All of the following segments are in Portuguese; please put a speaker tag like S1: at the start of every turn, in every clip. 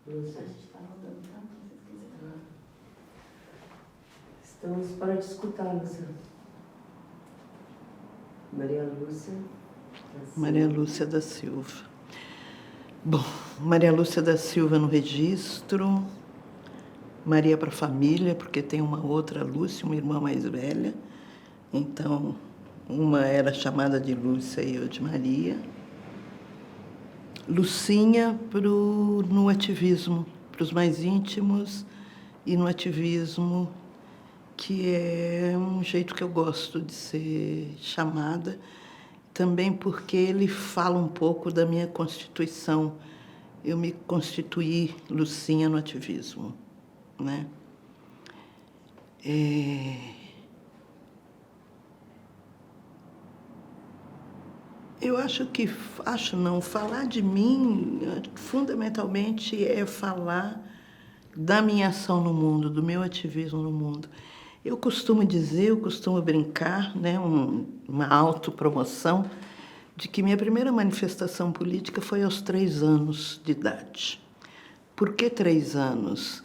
S1: Lúcia, a gente está rodando, tá? Se vocês quiserem. Estamos para te escutar, Lúcia. Maria Lúcia da Silva.
S2: Maria Lúcia da Silva. Bom, Maria Lúcia da Silva no registro, Maria para a família, porque tem uma outra Lúcia, uma irmã mais velha. Então, uma era chamada de Lúcia e eu de Maria. Lucinha no ativismo, para os mais íntimos, e no ativismo, que é um jeito que eu gosto de ser chamada, também porque ele fala um pouco da minha constituição. Eu me constituí Lucinha no ativismo, né? Eu falar de mim, fundamentalmente, é falar da minha ação no mundo, do meu ativismo no mundo. Eu costumo brincar, né, uma autopromoção, de que minha primeira manifestação política foi aos 3 anos de idade. Por que 3 anos?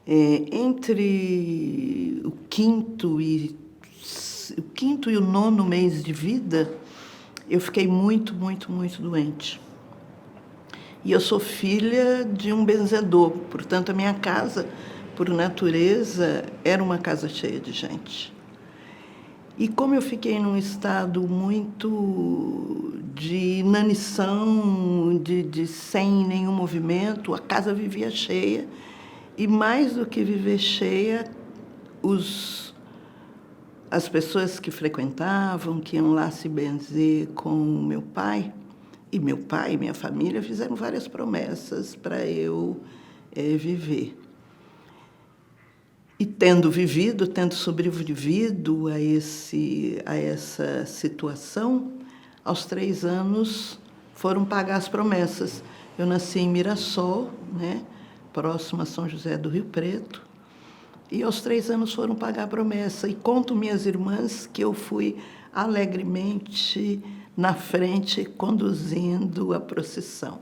S2: Entre o quinto e o 9º mês de vida, eu fiquei muito, muito, muito doente. E eu sou filha de um benzedor, portanto, a minha casa, por natureza, era uma casa cheia de gente. E como eu fiquei num estado muito de inanição, de sem nenhum movimento, a casa vivia cheia. E mais do que viver cheia, as pessoas que frequentavam, que iam lá se benzer com meu pai e minha família fizeram várias promessas para eu viver. E tendo sobrevivido a essa situação, aos 3 anos foram pagar as promessas. Eu nasci em Mirassol, né, próximo a São José do Rio Preto, e aos 3 anos foram pagar a promessa. E conto minhas irmãs que eu fui alegremente na frente, conduzindo a procissão.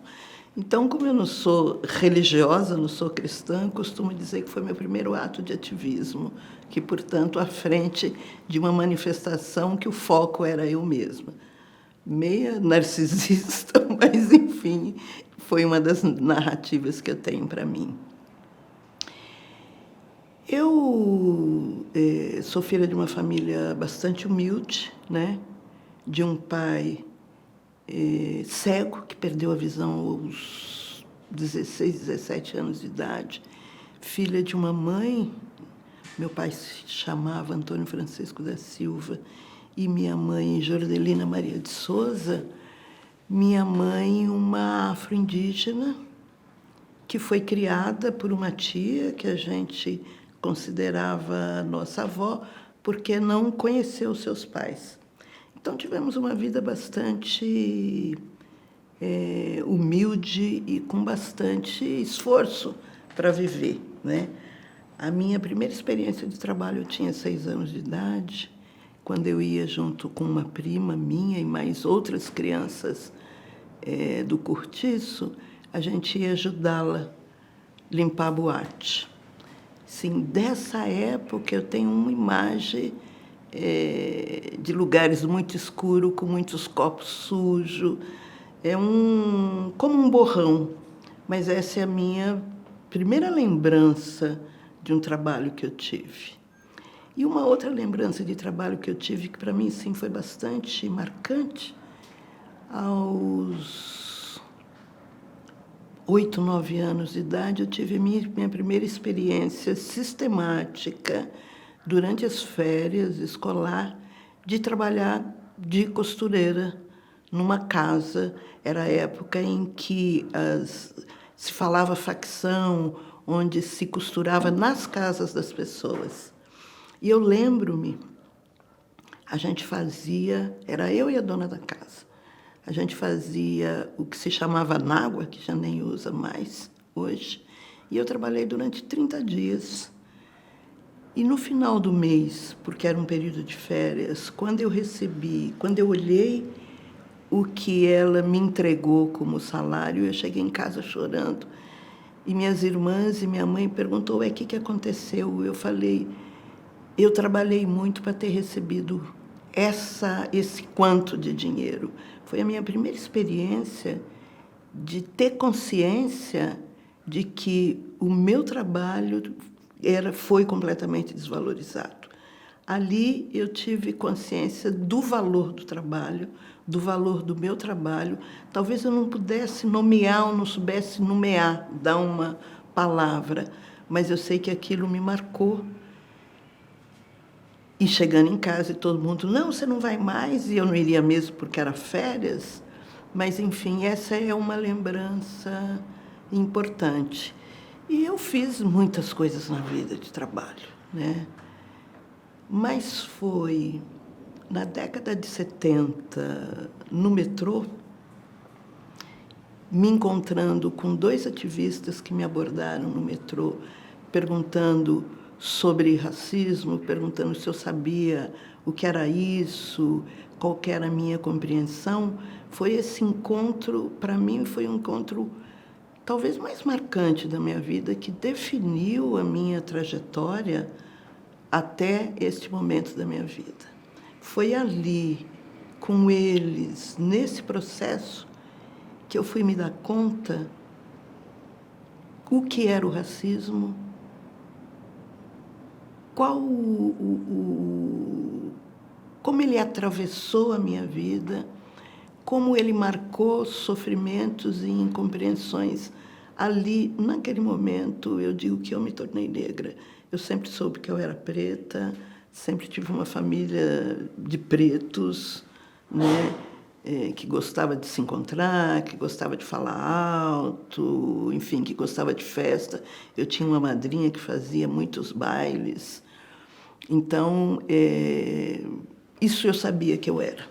S2: Então, como eu não sou religiosa, não sou cristã, costumo dizer que foi meu primeiro ato de ativismo, que, portanto, à frente de uma manifestação que o foco era eu mesma. Meia narcisista, mas, enfim, foi uma das narrativas que eu tenho para mim. Eu sou filha de uma família bastante humilde, né? De um pai cego, que perdeu a visão aos 16, 17 anos de idade, filha de uma mãe, meu pai se chamava Antônio Francisco da Silva, e minha mãe, Jordelina Maria de Souza, minha mãe, uma afro-indígena, que foi criada por uma tia que a gente considerava nossa avó, porque não conheceu seus pais. Então, tivemos uma vida bastante humilde e com bastante esforço para viver, né? A minha primeira experiência de trabalho, eu tinha 6 anos de idade, quando eu ia junto com uma prima minha e mais outras crianças do cortiço, a gente ia ajudá-la a limpar a boate. Sim, dessa época eu tenho uma imagem de lugares muito escuros, com muitos copos sujos. Como um borrão, mas essa é a minha primeira lembrança de um trabalho que eu tive. E uma outra lembrança de trabalho que eu tive, que para mim, sim, foi bastante marcante, aos 8, 9 anos de idade, eu tive minha primeira experiência sistemática, durante as férias escolar, de trabalhar de costureira numa casa. Era a época em que se falava facção, onde se costurava nas casas das pessoas. E eu lembro-me, a gente fazia, era eu e a dona da casa, a gente fazia o que se chamava nágua, que já nem usa mais hoje, e eu trabalhei durante 30 dias. E no final do mês, porque era um período de férias, quando eu olhei o que ela me entregou como salário, eu cheguei em casa chorando. e minhas irmãs e minha mãe perguntou, o que aconteceu? Eu falei, eu trabalhei muito para ter recebido esse quanto de dinheiro. Foi a minha primeira experiência de ter consciência de que o meu trabalho foi completamente desvalorizado. Ali eu tive consciência do valor do trabalho, do valor do meu trabalho. Talvez eu não pudesse nomear ou não soubesse nomear, dar uma palavra, mas eu sei que aquilo me marcou. E chegando em casa e todo mundo, não, você não vai mais, e eu não iria mesmo porque era férias. Mas, enfim, essa é uma lembrança importante. E eu fiz muitas coisas na vida de trabalho, né? Mas foi na década de 70, no metrô, me encontrando com 2 ativistas que me abordaram no metrô, perguntando sobre racismo, perguntando se eu sabia o que era isso, qual que era a minha compreensão. Foi esse encontro, para mim, foi um encontro talvez mais marcante da minha vida, que definiu a minha trajetória até este momento da minha vida. Foi ali, com eles, nesse processo, que eu fui me dar conta o que era o racismo, como ele atravessou a minha vida, como ele marcou sofrimentos e incompreensões. Ali, naquele momento, eu digo que eu me tornei negra. Eu sempre soube que eu era preta, sempre tive uma família de pretos, né? Que gostava de se encontrar, que gostava de falar alto, enfim, que gostava de festa. Eu tinha uma madrinha que fazia muitos bailes. Então, isso eu sabia que eu era.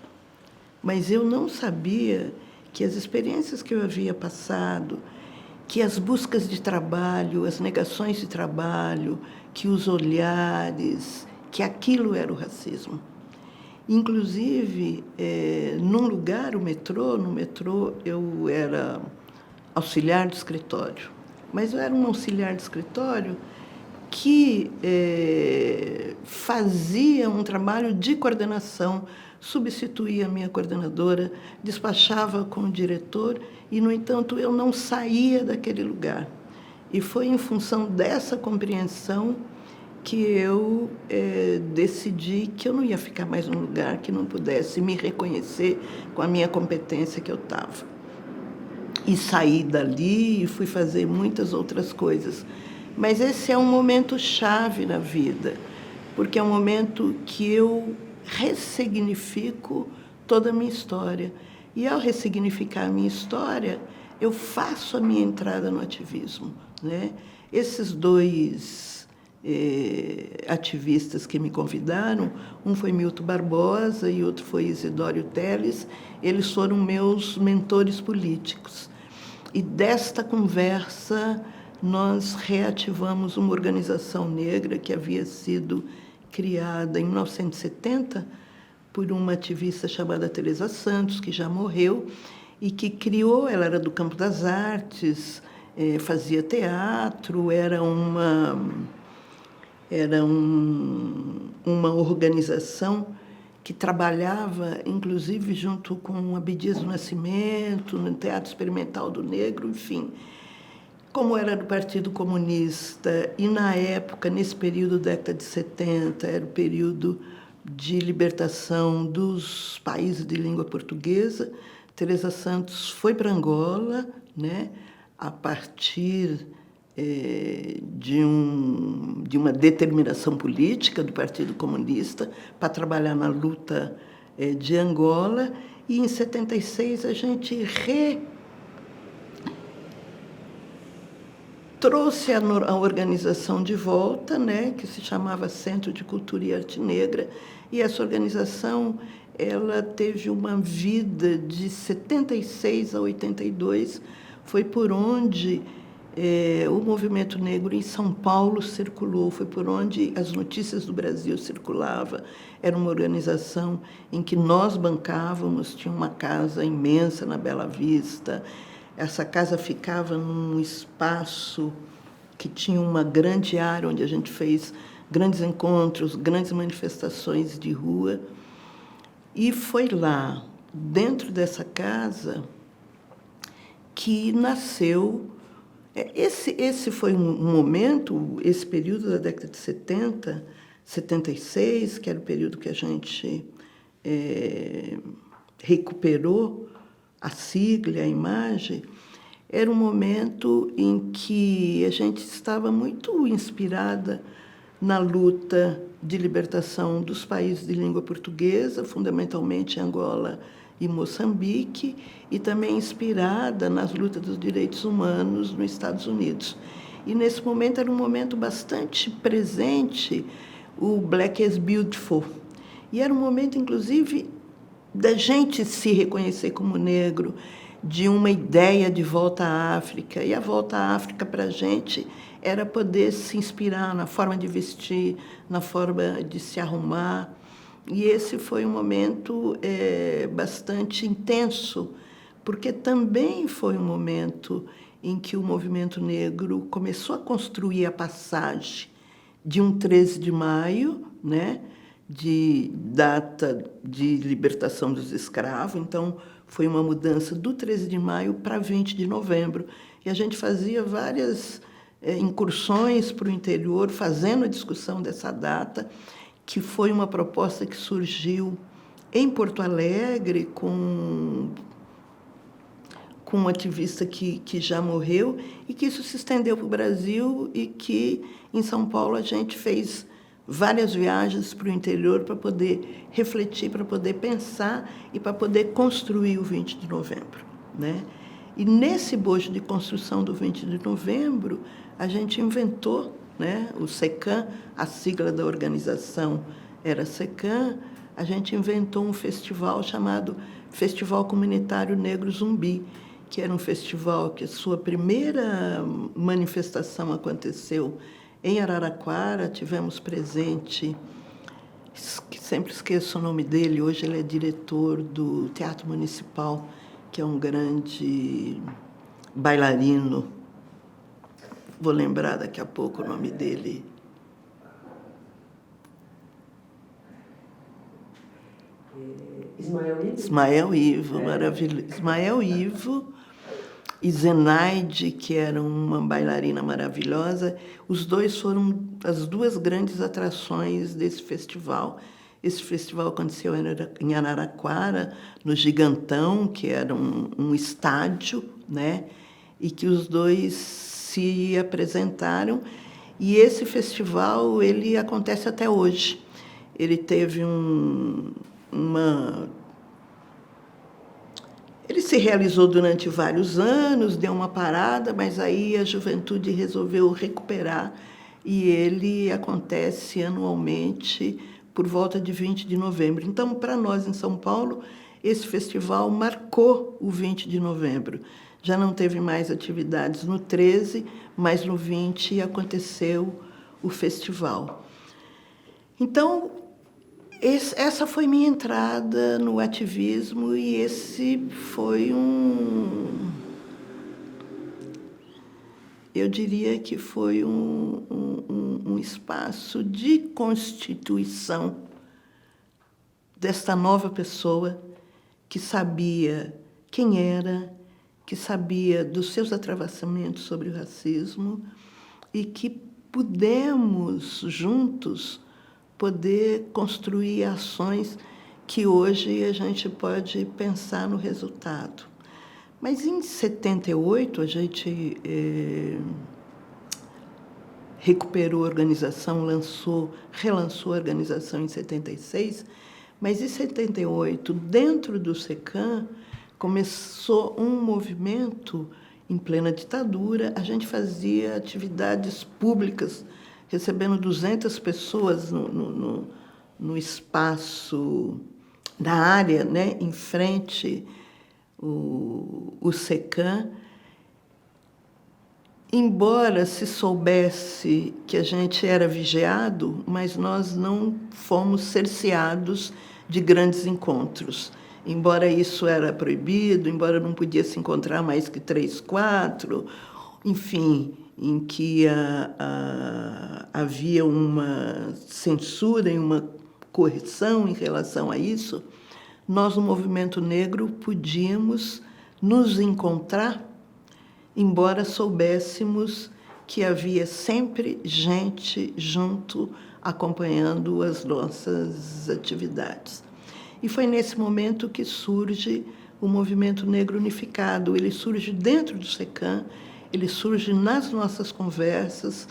S2: Mas eu não sabia que as experiências que eu havia passado, que as buscas de trabalho, as negações de trabalho, que os olhares, que aquilo era o racismo. Inclusive, num lugar, no metrô eu era auxiliar de escritório, mas eu era um auxiliar de escritório que fazia um trabalho de coordenação, substituía a minha coordenadora, despachava com o diretor e, no entanto, eu não saía daquele lugar. E foi em função dessa compreensão que eu decidi que eu não ia ficar mais num lugar que não pudesse me reconhecer com a minha competência que eu estava. E saí dali e fui fazer muitas outras coisas. Mas esse é um momento chave na vida, porque é um momento que eu ressignifico toda a minha história. E ao ressignificar a minha história, eu faço a minha entrada no ativismo, né? Esses 2 ativistas que me convidaram, um foi Milton Barbosa e outro foi Isidório Teles, eles foram meus mentores políticos. E desta conversa nós reativamos uma organização negra que havia sido criada em 1970 por uma ativista chamada Teresa Santos, que já morreu, e que criou, ela era do campo das artes, fazia teatro, era uma organização que trabalhava, inclusive, junto com Abdias do Nascimento, no Teatro Experimental do Negro, enfim. Como era do Partido Comunista, e na época, nesse período da década de 70, era o período de libertação dos países de língua portuguesa, Teresa Santos foi para Angola, né, a partir de uma determinação política do Partido Comunista para trabalhar na luta de Angola, e em 76 a gente trouxe a organização de volta, né, que se chamava Centro de Cultura e Arte Negra, e essa organização ela teve uma vida de 76 a 82, foi por onde o movimento negro em São Paulo circulou, foi por onde as notícias do Brasil circulavam. Era uma organização em que nós bancávamos, tinha uma casa imensa na Bela Vista, Essa casa ficava num espaço que tinha uma grande área onde a gente fez grandes encontros, grandes manifestações de rua. E foi lá, dentro dessa casa, que nasceu... Esse foi um momento, esse período da década de 70, 76, que era o período que a gente recuperou a sigla, a imagem, era um momento em que a gente estava muito inspirada na luta de libertação dos países de língua portuguesa, fundamentalmente Angola e Moçambique, e também inspirada nas lutas dos direitos humanos nos Estados Unidos. E, nesse momento, era um momento bastante presente o Black is Beautiful. E era um momento, inclusive, da gente se reconhecer como negro, de uma ideia de volta à África. E a volta à África, para a gente, era poder se inspirar na forma de vestir, na forma de se arrumar. E esse foi um momento bastante intenso, porque também foi um momento em que o movimento negro começou a construir a passagem de um 13 de maio, né, de data de libertação dos escravos. Então, foi uma mudança do 13 de maio para 20 de novembro. E a gente fazia várias incursões para o interior, fazendo a discussão dessa data, que foi uma proposta que surgiu em Porto Alegre com um ativista que já morreu, e que isso se estendeu para o Brasil, e que, em São Paulo, a gente fez várias viagens para o interior para poder refletir, para poder pensar e para poder construir o 20 de novembro, né? E nesse bojo de construção do 20 de novembro, a gente inventou, né, o SECAM, a sigla da organização era SECAM, a gente inventou um festival chamado Festival Comunitário Negro Zumbi, que era um festival que a sua primeira manifestação aconteceu em Araraquara. Tivemos presente, sempre esqueço o nome dele, hoje ele é diretor do Teatro Municipal, que é um grande bailarino. Vou lembrar daqui a pouco o nome dele.
S1: Ismael Ivo?
S2: Ismael Ivo, maravilhoso. Ismael Ivo e Zenaide, que era uma bailarina maravilhosa. Os dois foram as duas grandes atrações desse festival. Esse festival aconteceu em Araraquara, no Gigantão, que era um estádio, né? E que os dois se apresentaram. E esse festival, ele acontece até hoje. Ele teve Ele se realizou durante vários anos, deu uma parada, mas aí a juventude resolveu recuperar, e ele acontece anualmente por volta de 20 de novembro. Então, para nós em São Paulo, esse festival marcou o 20 de novembro. Já não teve mais atividades no 13, mas no 20 aconteceu o festival. Então, essa foi minha entrada no ativismo, e esse foi eu diria que foi um espaço de constituição desta nova pessoa que sabia quem era, que sabia dos seus atravessamentos sobre o racismo, e que pudemos, juntos, poder construir ações que hoje a gente pode pensar no resultado. Mas em 78 a gente recuperou a organização, relançou a organização em 76, mas em 78, dentro do SECAM, começou um movimento em plena ditadura. A gente fazia atividades públicas, recebendo 200 pessoas no espaço, na área, né, em frente o SECAM. Embora se soubesse que a gente era vigiado, mas nós não fomos cerceados de grandes encontros. embora isso era proibido, embora não podia se encontrar mais que 3, 4, enfim, em que havia uma censura e uma correção em relação a isso, nós, no movimento negro, podíamos nos encontrar, embora soubéssemos que havia sempre gente junto, acompanhando as nossas atividades. E foi nesse momento que surge o movimento negro unificado. Ele surge dentro do SECAM, ele surge nas nossas conversas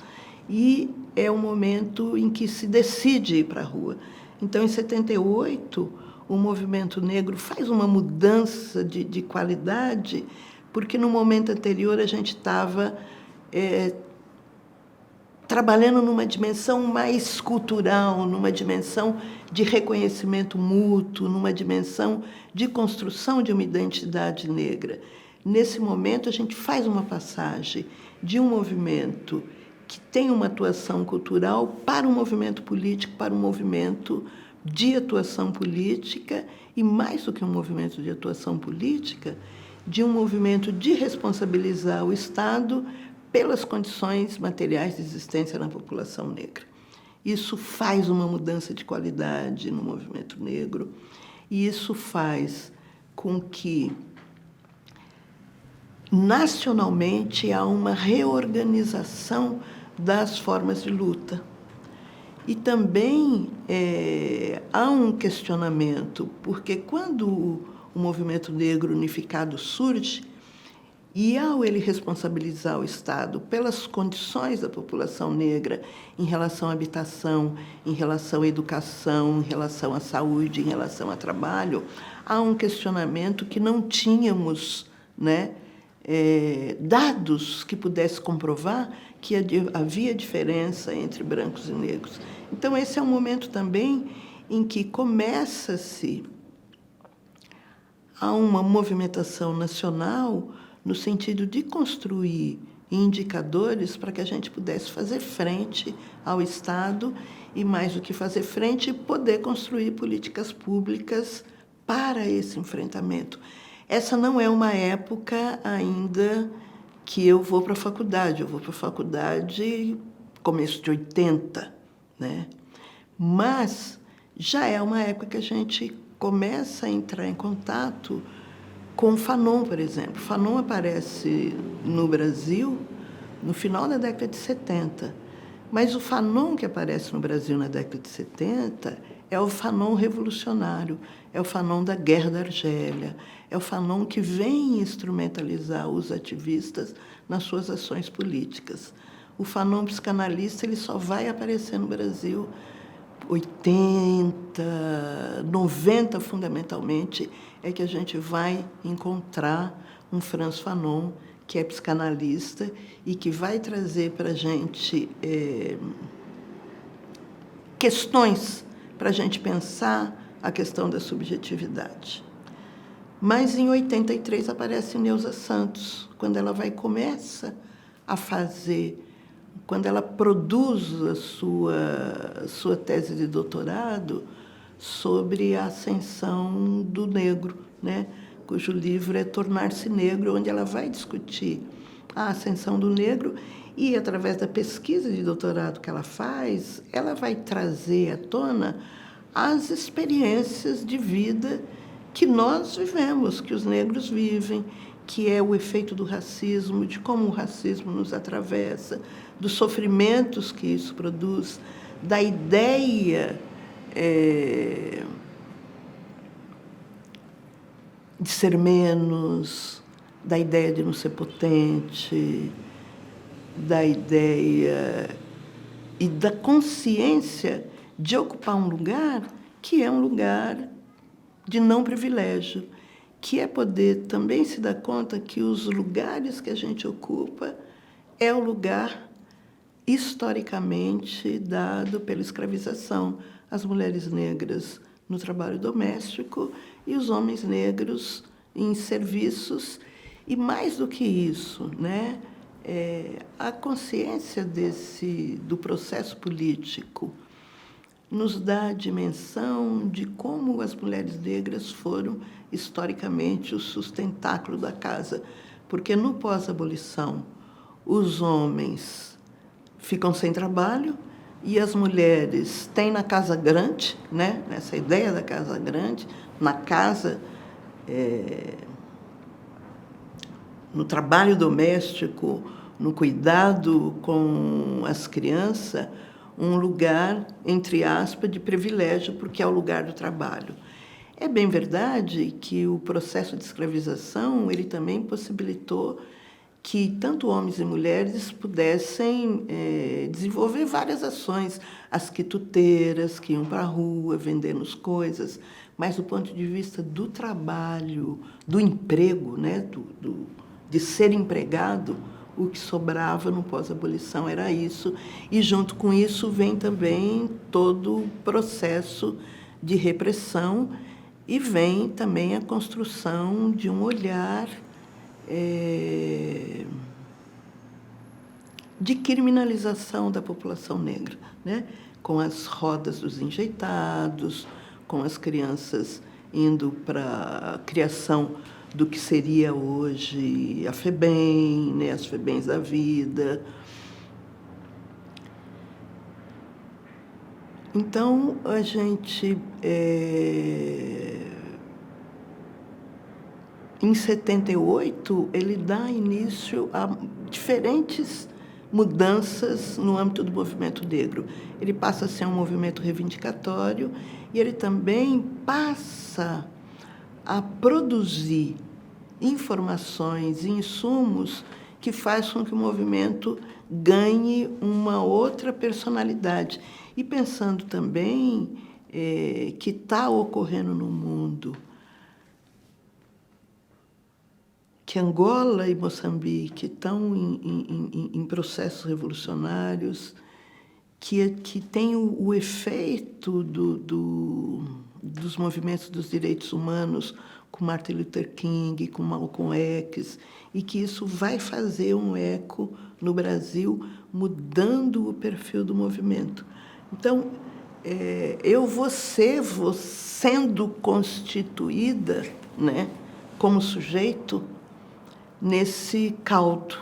S2: e é o momento em que se decide ir para a rua. Então, em 78, o movimento negro faz uma mudança de qualidade, porque no momento anterior a gente estava trabalhando numa dimensão mais cultural, numa dimensão de reconhecimento mútuo, numa dimensão de construção de uma identidade negra. Nesse momento, a gente faz uma passagem de um movimento que tem uma atuação cultural para um movimento político, para um movimento de atuação política, e mais do que um movimento de atuação política, de um movimento de responsabilizar o Estado pelas condições materiais de existência na população negra. Isso faz uma mudança de qualidade no movimento negro, e isso faz com que, nacionalmente, há uma reorganização das formas de luta. E também há um questionamento, porque quando o movimento negro unificado surge, e ao ele responsabilizar o Estado pelas condições da população negra em relação à habitação, em relação à educação, em relação à saúde, em relação ao trabalho, há um questionamento que não tínhamos, né, dados que pudesse comprovar que havia diferença entre brancos e negros. Então, esse é um momento também em que começa-se a uma movimentação nacional no sentido de construir indicadores para que a gente pudesse fazer frente ao Estado e, mais do que fazer frente, poder construir políticas públicas para esse enfrentamento. Essa não é uma época ainda que eu vou para a faculdade. Eu vou para a faculdade começo de 80, né? Mas já é uma época que a gente começa a entrar em contato com o Fanon, por exemplo. Fanon aparece no Brasil no final da década de 70. Mas o Fanon que aparece no Brasil na década de 70 é o Fanon revolucionário, é o Fanon da Guerra da Argélia, é o Fanon que vem instrumentalizar os ativistas nas suas ações políticas. O Fanon psicanalista ele só vai aparecer no Brasil 80, 90, fundamentalmente, é que a gente vai encontrar um Frantz Fanon, que é psicanalista e que vai trazer para a gente questões para a gente pensar a questão da subjetividade. Mas, em 83, aparece Neuza Santos, quando ela começa a fazer, quando ela produz a sua tese de doutorado sobre a ascensão do negro, né? Cujo livro é Tornar-se Negro, onde ela vai discutir a ascensão do negro e, através da pesquisa de doutorado que ela faz, ela vai trazer à tona as experiências de vida que nós vivemos, que os negros vivem, que é o efeito do racismo, de como o racismo nos atravessa, dos sofrimentos que isso produz, da ideia de ser menos, da ideia de não ser potente, da ideia e da consciência de ocupar um lugar que é um lugar de não privilégio, que é poder também se dar conta que os lugares que a gente ocupa é o lugar historicamente dado pela escravização. As mulheres negras no trabalho doméstico e os homens negros em serviços. E mais do que isso, né, a consciência do processo político nos dá a dimensão de como as mulheres negras foram, historicamente, o sustentáculo da casa. Porque no pós-abolição, os homens ficam sem trabalho e as mulheres têm na casa grande, né? Nessa ideia da casa grande, na casa, no trabalho doméstico, no cuidado com as crianças, um lugar, entre aspas, de privilégio, porque é o lugar do trabalho. É bem verdade que o processo de escravização ele também possibilitou que tanto homens e mulheres pudessem desenvolver várias ações, as quituteiras, que iam para a rua vendendo as coisas, mas do ponto de vista do trabalho, do emprego, né, de ser empregado, o que sobrava no pós-abolição era isso, e junto com isso vem também todo o processo de repressão e vem também a construção de um olhar de criminalização da população negra, né? Com as rodas dos enjeitados, com as crianças indo para a criação do que seria hoje a FEBEM, né? As FEBEMs da vida. Então, a gente, em 78, ele dá início a diferentes mudanças no âmbito do movimento negro. Ele passa a ser um movimento reivindicatório e ele também passa a produzir informações e insumos que faz com que o movimento ganhe uma outra personalidade. E pensando também que está ocorrendo no mundo, que Angola e Moçambique estão em processos revolucionários, que tem o efeito dos movimentos dos direitos humanos, com Martin Luther King, com Malcolm X, e que isso vai fazer um eco no Brasil, mudando o perfil do movimento. Então, eu vou sendo constituída, né, como sujeito nesse caldo.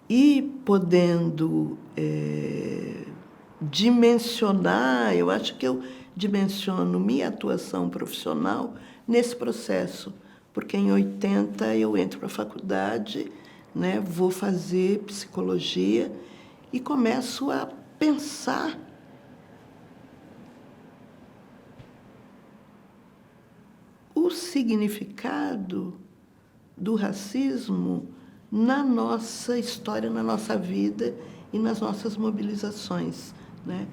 S2: E podendo dimensionar, eu acho que eu dimensiono minha atuação profissional nesse processo, porque em 80 eu entro para a faculdade, né, vou fazer psicologia e começo a pensar o significado do racismo na nossa história, na nossa vida e nas nossas mobilizações, né?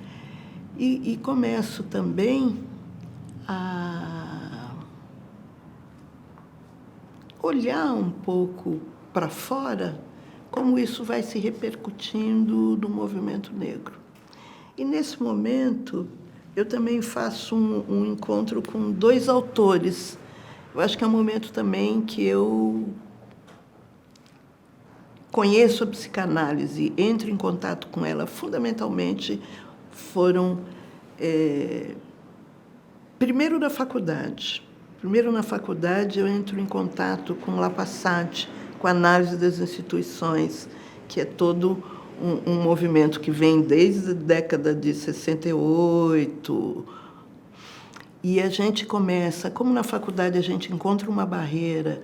S2: E começo também a olhar um pouco para fora como isso vai se repercutindo no movimento negro. E, nesse momento, eu também faço um encontro com 2 autores. Eu acho que é um momento também que eu conheço a psicanálise, entro em contato com ela, fundamentalmente foram, primeiro na faculdade. Primeiro na faculdade eu entro em contato com Lapassadt, com a análise das instituições, que é todo um movimento que vem desde a década de 68. E a gente começa, como na faculdade a gente encontra uma barreira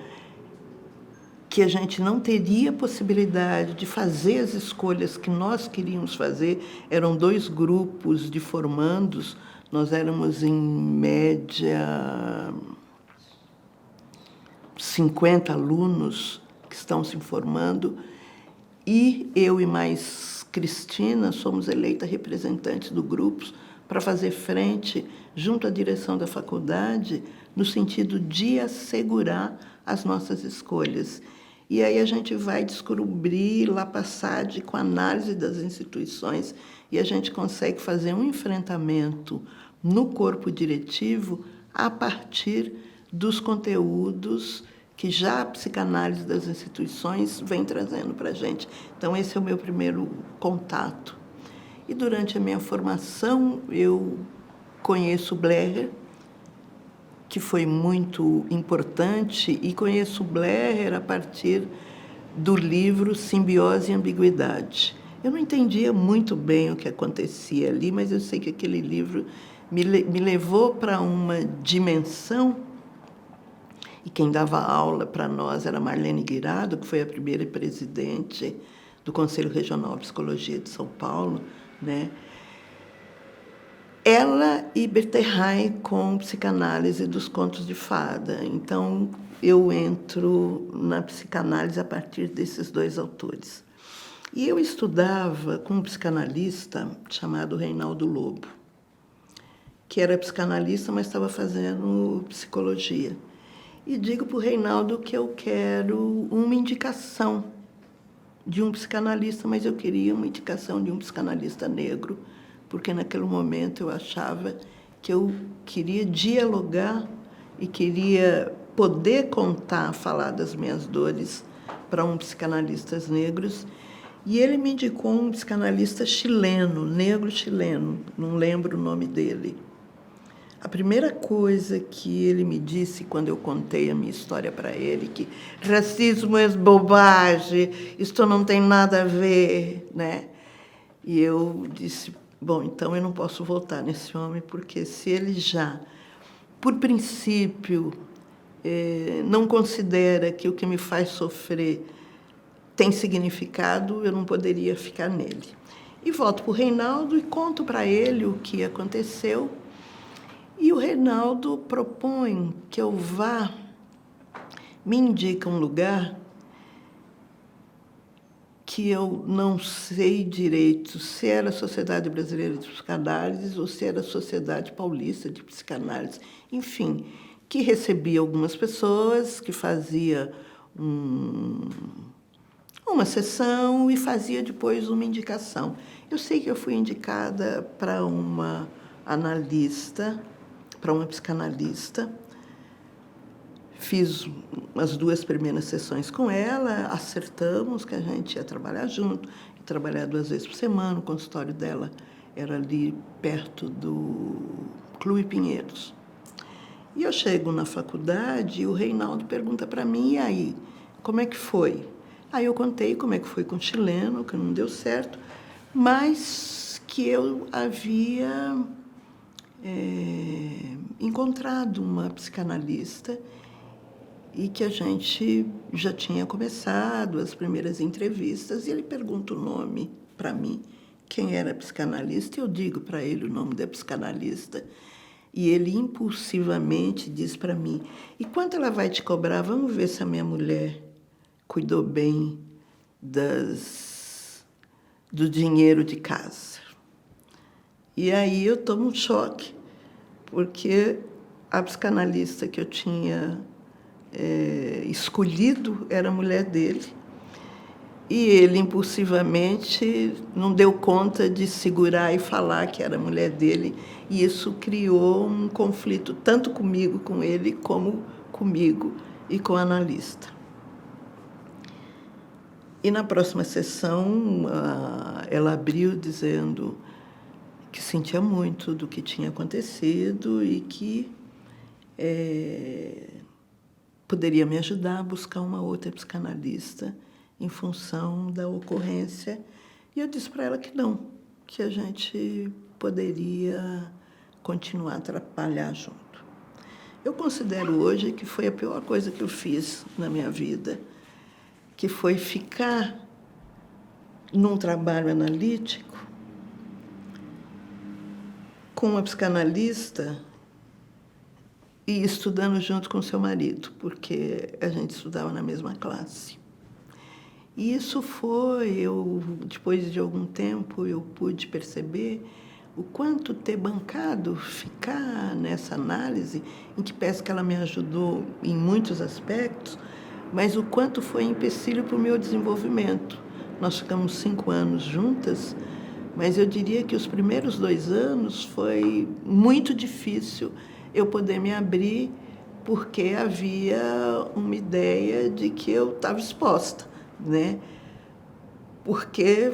S2: que a gente não teria possibilidade de fazer as escolhas que nós queríamos fazer. Eram 2 grupos de formandos, nós éramos, em média, 50 alunos que estão se formando, e eu e mais Cristina somos eleitas representantes do grupo para fazer frente, junto à direção da faculdade, no sentido de assegurar as nossas escolhas. E aí a gente vai descobrir Lapassadt com a análise das instituições e a gente consegue fazer um enfrentamento no corpo diretivo a partir dos conteúdos que já a psicanálise das instituições vem trazendo para a gente. Então, esse é o meu primeiro contato. E durante a minha formação, eu conheço Bleher, que foi muito importante, e conheço Bleher a partir do livro Simbiose e Ambiguidade. Eu não entendia muito bem o que acontecia ali, mas eu sei que aquele livro me levou para uma dimensão, e quem dava aula para nós era Marlene Guirado, que foi a primeira presidente do Conselho Regional de Psicologia de São Paulo, né? Ela e Berterrain com psicanálise dos contos de fada. Então, eu entro na psicanálise a partir desses dois autores. E eu estudava com um psicanalista chamado Reinaldo Lobo, que era psicanalista, mas estava fazendo psicologia. E digo para o Reinaldo que eu quero uma indicação de um psicanalista, mas eu queria uma indicação de um psicanalista negro, porque naquele momento eu achava que eu queria dialogar e queria poder contar, falar das minhas dores para um psicanalistas negros. E ele me indicou um psicanalista chileno, negro chileno, não lembro o nome dele. A primeira coisa que ele me disse quando eu contei a minha história para ele, que racismo é bobagem, isto não tem nada a ver, né? E eu disse, bom, então eu não posso voltar nesse homem, porque se ele já, por princípio, não considera que o que me faz sofrer tem significado, eu não poderia ficar nele. E volto para o Reinaldo e conto para ele o que aconteceu. E o Reinaldo propõe que eu vá, me indica um lugar que eu não sei direito se era a Sociedade Brasileira de Psicanálise ou se era a Sociedade Paulista de Psicanálise. Enfim, que recebia algumas pessoas, que fazia uma sessão e fazia depois uma indicação. Eu sei que eu fui indicada para uma analista, para uma psicanalista. Fiz as 2 primeiras sessões com ela, acertamos que a gente ia trabalhar junto, ia trabalhar 2 vezes por semana, o consultório dela era ali perto do Clube Pinheiros. E eu chego na faculdade e o Reinaldo pergunta para mim, e aí, como é que foi? Aí eu contei como é que foi com o chileno, que não deu certo, mas que eu havia encontrado uma psicanalista e que a gente já tinha começado as primeiras entrevistas, e ele pergunta o nome para mim, quem era a psicanalista, e eu digo para ele o nome da psicanalista, e ele impulsivamente diz para mim, e quanto ela vai te cobrar? Vamos ver se a minha mulher cuidou bem do dinheiro de casa. E aí eu tomo um choque, porque a psicanalista que eu tinha escolhido era a mulher dele, e ele impulsivamente não deu conta de segurar e falar que era a mulher dele, e isso criou um conflito tanto comigo, com ele, como comigo e com o analista. E na próxima sessão, ela abriu dizendo que sentia muito do que tinha acontecido e que poderia me ajudar a buscar uma outra psicanalista em função da ocorrência. E eu disse para ela que não, que a gente poderia continuar a trabalhar junto. Eu considero hoje que foi a pior coisa que eu fiz na minha vida, que foi ficar num trabalho analítico com uma psicanalista e estudando junto com seu marido, porque a gente estudava na mesma classe. E isso depois de algum tempo, eu pude perceber o quanto ter bancado, ficar nessa análise, em que peço que ela me ajudou em muitos aspectos, mas o quanto foi empecilho para o meu desenvolvimento. Nós ficamos 5 anos juntas, mas eu diria que os primeiros 2 anos foi muito difícil eu poder me abrir, porque havia uma ideia de que eu estava exposta, né? Porque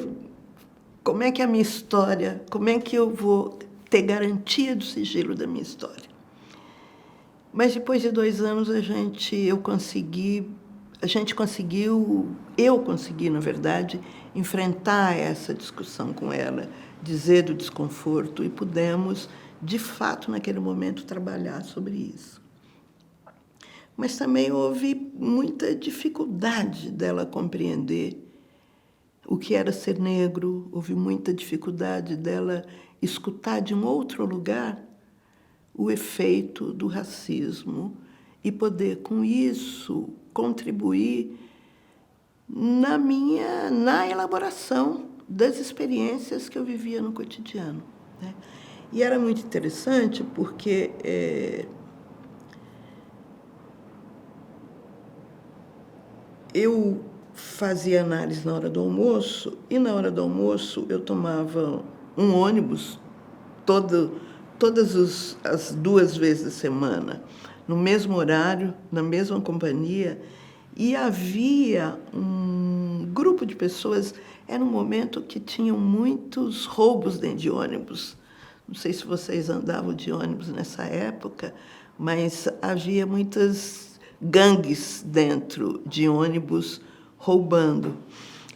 S2: como é que a minha história, como é que eu vou ter garantia do sigilo da minha história? Mas depois de 2 anos eu consegui, na verdade, enfrentar essa discussão com ela, dizer do desconforto, e pudemos, de fato, naquele momento, trabalhar sobre isso. Mas também houve muita dificuldade dela compreender o que era ser negro, houve muita dificuldade dela escutar de um outro lugar o efeito do racismo e poder, com isso, contribuir na elaboração das experiências que eu vivia no cotidiano, né? E era muito interessante porque eu fazia análise na hora do almoço, e na hora do almoço eu tomava um ônibus todas as 2 vezes da semana, no mesmo horário, na mesma companhia, e havia um grupo de pessoas. Era um momento que tinham muitos roubos dentro de ônibus. Não sei se vocês andavam de ônibus nessa época, mas havia muitas gangues dentro de ônibus roubando.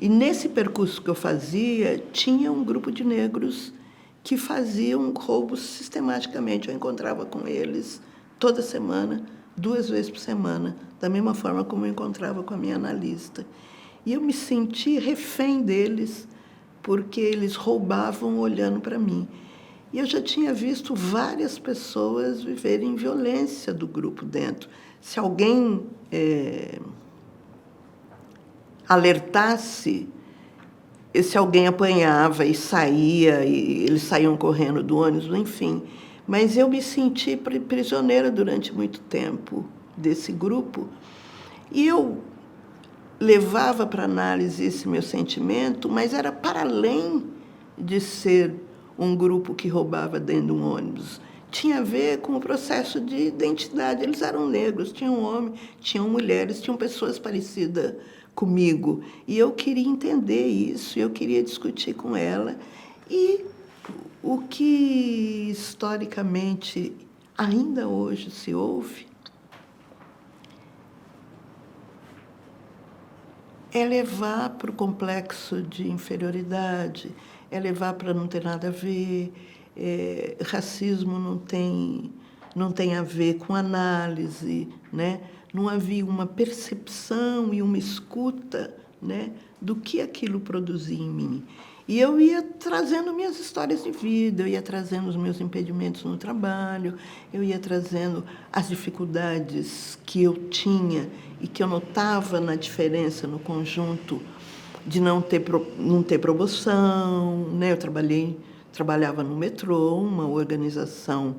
S2: E nesse percurso que eu fazia, tinha um grupo de negros que faziam roubos sistematicamente. Eu encontrava com eles toda semana, 2 vezes por semana, da mesma forma como eu encontrava com a minha analista. E eu me senti refém deles, porque eles roubavam olhando para mim. E eu já tinha visto várias pessoas viverem violência do grupo dentro. Se alguém alertasse, se alguém apanhava e saía, e eles saíam correndo do ônibus, enfim. Mas eu me senti prisioneira durante muito tempo desse grupo, e eu levava para análise esse meu sentimento, mas era para além de ser um grupo que roubava dentro de um ônibus. Tinha a ver com o processo de identidade. Eles eram negros, tinham homens, tinham mulheres, tinham pessoas parecidas comigo. E eu queria entender isso, eu queria discutir com ela. E o que historicamente ainda hoje se ouve é levar para o complexo de inferioridade, é levar para não ter nada a ver. Racismo não tem a ver com análise, né? Não havia uma percepção e uma escuta, né, do que aquilo produzia em mim. E eu ia trazendo minhas histórias de vida, eu ia trazendo os meus impedimentos no trabalho, eu ia trazendo as dificuldades que eu tinha e que eu notava na diferença no conjunto de não ter promoção, né? Eu trabalhava no metrô, uma organização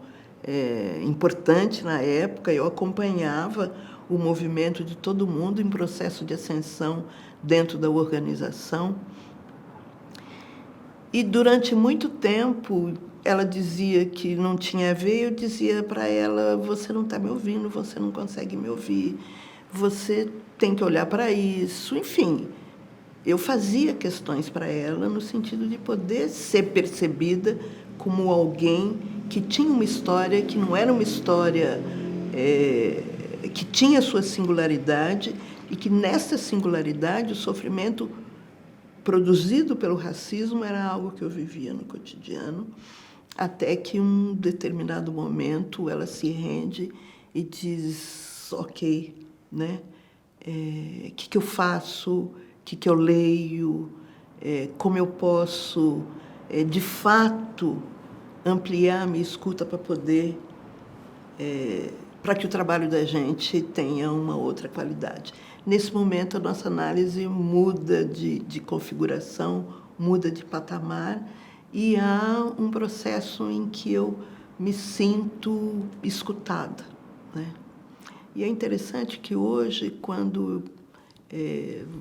S2: importante na época. Eu acompanhava o movimento de todo mundo em processo de ascensão dentro da organização. E durante muito tempo ela dizia que não tinha a ver, eu dizia para ela: você não está me ouvindo, você não consegue me ouvir, você tem que olhar para isso. Enfim, eu fazia questões para ela no sentido de poder ser percebida como alguém que tinha uma história, que não era uma história que tinha sua singularidade, e que nessa singularidade o sofrimento produzido pelo racismo era algo que eu vivia no cotidiano, até que em um determinado momento ela se rende e diz: ok, né? Que eu faço? O que eu leio? Como eu posso, de fato, ampliar a minha escuta para poder, para que o trabalho da gente tenha uma outra qualidade. Nesse momento, a nossa análise muda de configuração, muda de patamar, e há um processo em que eu me sinto escutada, né? E é interessante que hoje, quando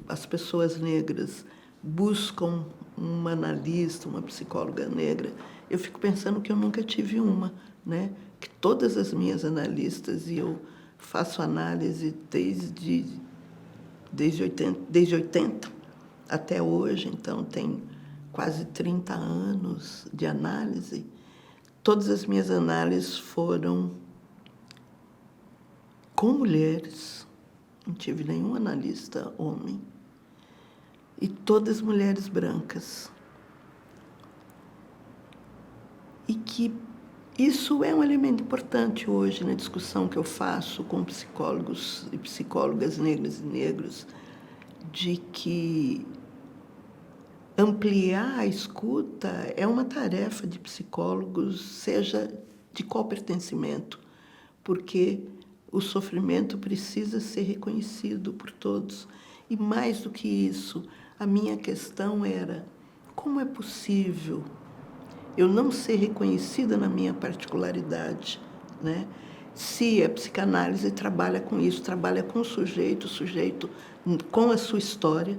S2: as pessoas negras buscam uma analista, uma psicóloga negra, eu fico pensando que eu nunca tive uma, né? Que todas as minhas analistas, e eu faço análise desde 80 até hoje, então tem quase 30 anos de análise, todas as minhas análises foram com mulheres, não tive nenhum analista homem, e todas mulheres brancas. E que isso é um elemento importante hoje na discussão que eu faço com psicólogos e psicólogas negras e negros, de que ampliar a escuta é uma tarefa de psicólogos, seja de qual pertencimento, porque o sofrimento precisa ser reconhecido por todos. E mais do que isso, a minha questão era: como é possível eu não ser reconhecida na minha particularidade, né? Se a psicanálise trabalha com isso, trabalha com o sujeito com a sua história,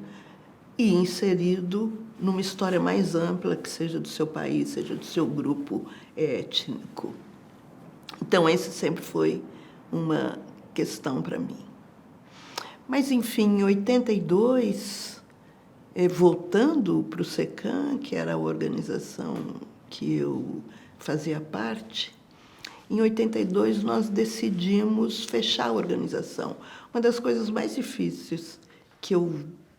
S2: e inserido numa história mais ampla, que seja do seu país, seja do seu grupo étnico. Então, esse sempre foi uma questão para mim. Mas, enfim, em 82, voltando para o SECAM, que era a organização que eu fazia parte, em 82 nós decidimos fechar a organização. Uma das coisas mais difíceis que eu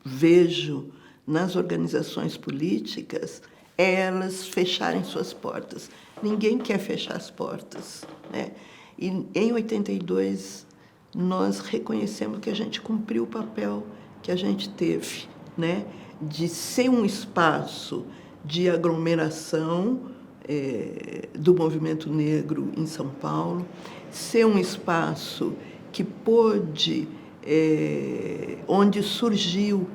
S2: vejo nas organizações políticas é elas fecharem suas portas. Ninguém quer fechar as portas, né? E em 82 nós reconhecemos que a gente cumpriu o papel que a gente teve, né? De ser um espaço de aglomeração do movimento negro em São Paulo, ser um espaço que pôde, onde surgiu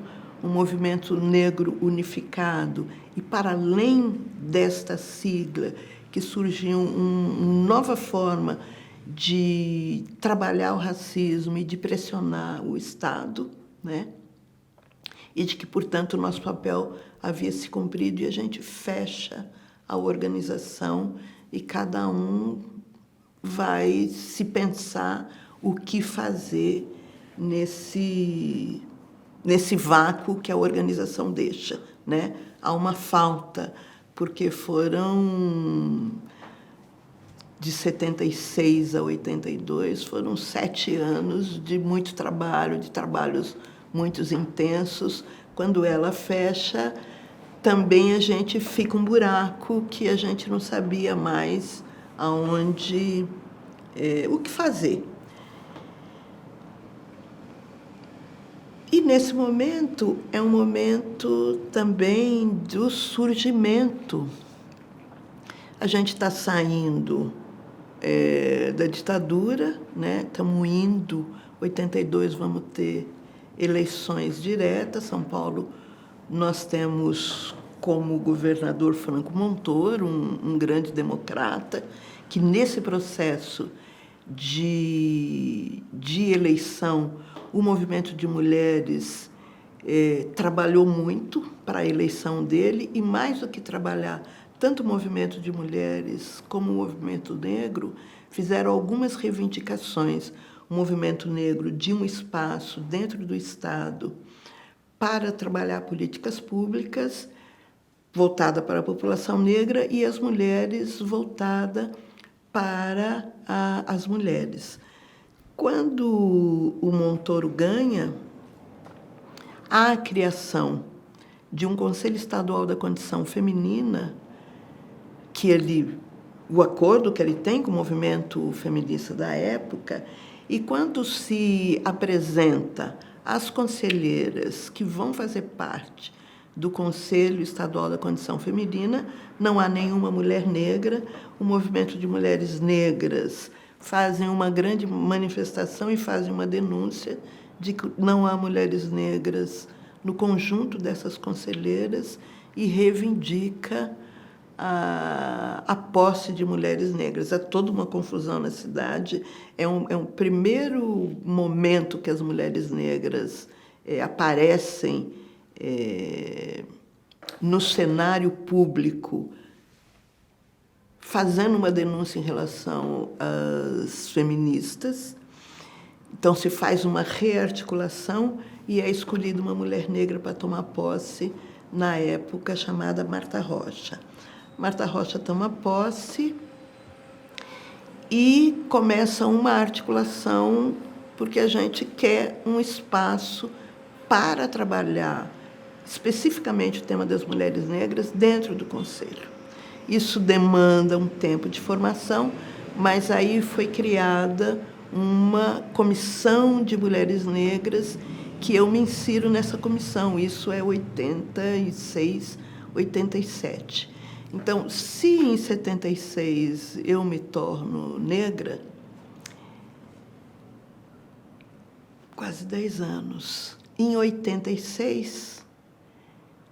S2: um movimento negro unificado, e para além desta sigla, que surgiu uma nova forma de trabalhar o racismo e de pressionar o Estado, né? E de que, portanto, o nosso papel havia se cumprido, e a gente fecha a organização e cada um vai se pensar o que fazer nesse vácuo que a organização deixa, né? Há uma falta, porque foram de 76 a 82, foram 7 anos de muito trabalho, de trabalhos muito intensos. Quando ela fecha, também a gente fica um buraco que a gente não sabia mais aonde, o que fazer. E nesse momento é um momento também do surgimento. A gente está saindo da ditadura, né? Estamos indo, 82 vamos ter eleições diretas. São Paulo, nós temos como governador Franco Montoro, um grande democrata, que nesse processo de eleição, o movimento de mulheres trabalhou muito para a eleição dele, e mais do que trabalhar, tanto o movimento de mulheres como o movimento negro fizeram algumas reivindicações. O movimento negro de um espaço dentro do Estado para trabalhar políticas públicas voltada para a população negra, e as mulheres voltada para as mulheres. Quando o Montoro ganha, há a criação de um Conselho Estadual da Condição Feminina, o acordo que ele tem com o movimento feminista da época, e quando se apresenta as conselheiras que vão fazer parte do Conselho Estadual da Condição Feminina, não há nenhuma mulher negra. O movimento de mulheres negras fazem uma grande manifestação e fazem uma denúncia de que não há mulheres negras no conjunto dessas conselheiras, e reivindica a posse de mulheres negras. Há toda uma confusão na cidade. É um primeiro momento que as mulheres negras aparecem no cenário público, fazendo uma denúncia em relação às feministas. Então, se faz uma rearticulação e é escolhida uma mulher negra para tomar posse na época chamada Marta Rocha. Marta Rocha toma posse e começa uma articulação, porque a gente quer um espaço para trabalhar especificamente o tema das mulheres negras dentro do Conselho. Isso demanda um tempo de formação, mas aí foi criada uma comissão de mulheres negras que eu me insiro nessa comissão. Isso é 86, 87. Então, se em 76 eu me torno negra, quase 10 anos. Em 86,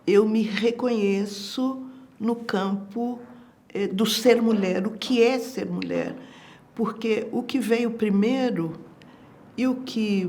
S2: eu me reconheço no campo do ser mulher, o que é ser mulher. Porque o que veio primeiro e o que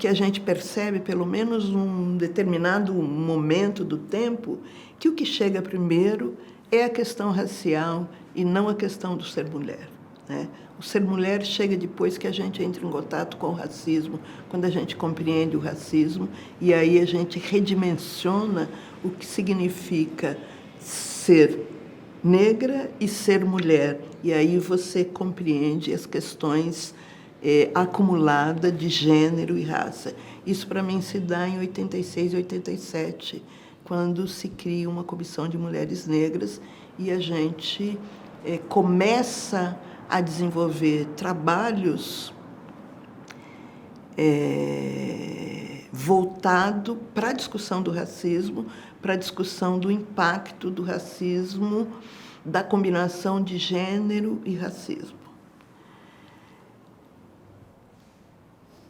S2: a gente percebe, pelo menos num determinado momento do tempo, que o que chega primeiro é a questão racial e não a questão do ser mulher, né? O ser mulher chega depois que a gente entra em contato com o racismo, quando a gente compreende o racismo, e aí a gente redimensiona o que significa ser negra e ser mulher. E aí você compreende as questões acumuladas de gênero e raça. Isso, para mim, se dá em 86, 87, quando se cria uma comissão de mulheres negras e a gente começa a desenvolver trabalhos voltado para a discussão do racismo, para a discussão do impacto do racismo, da combinação de gênero e racismo.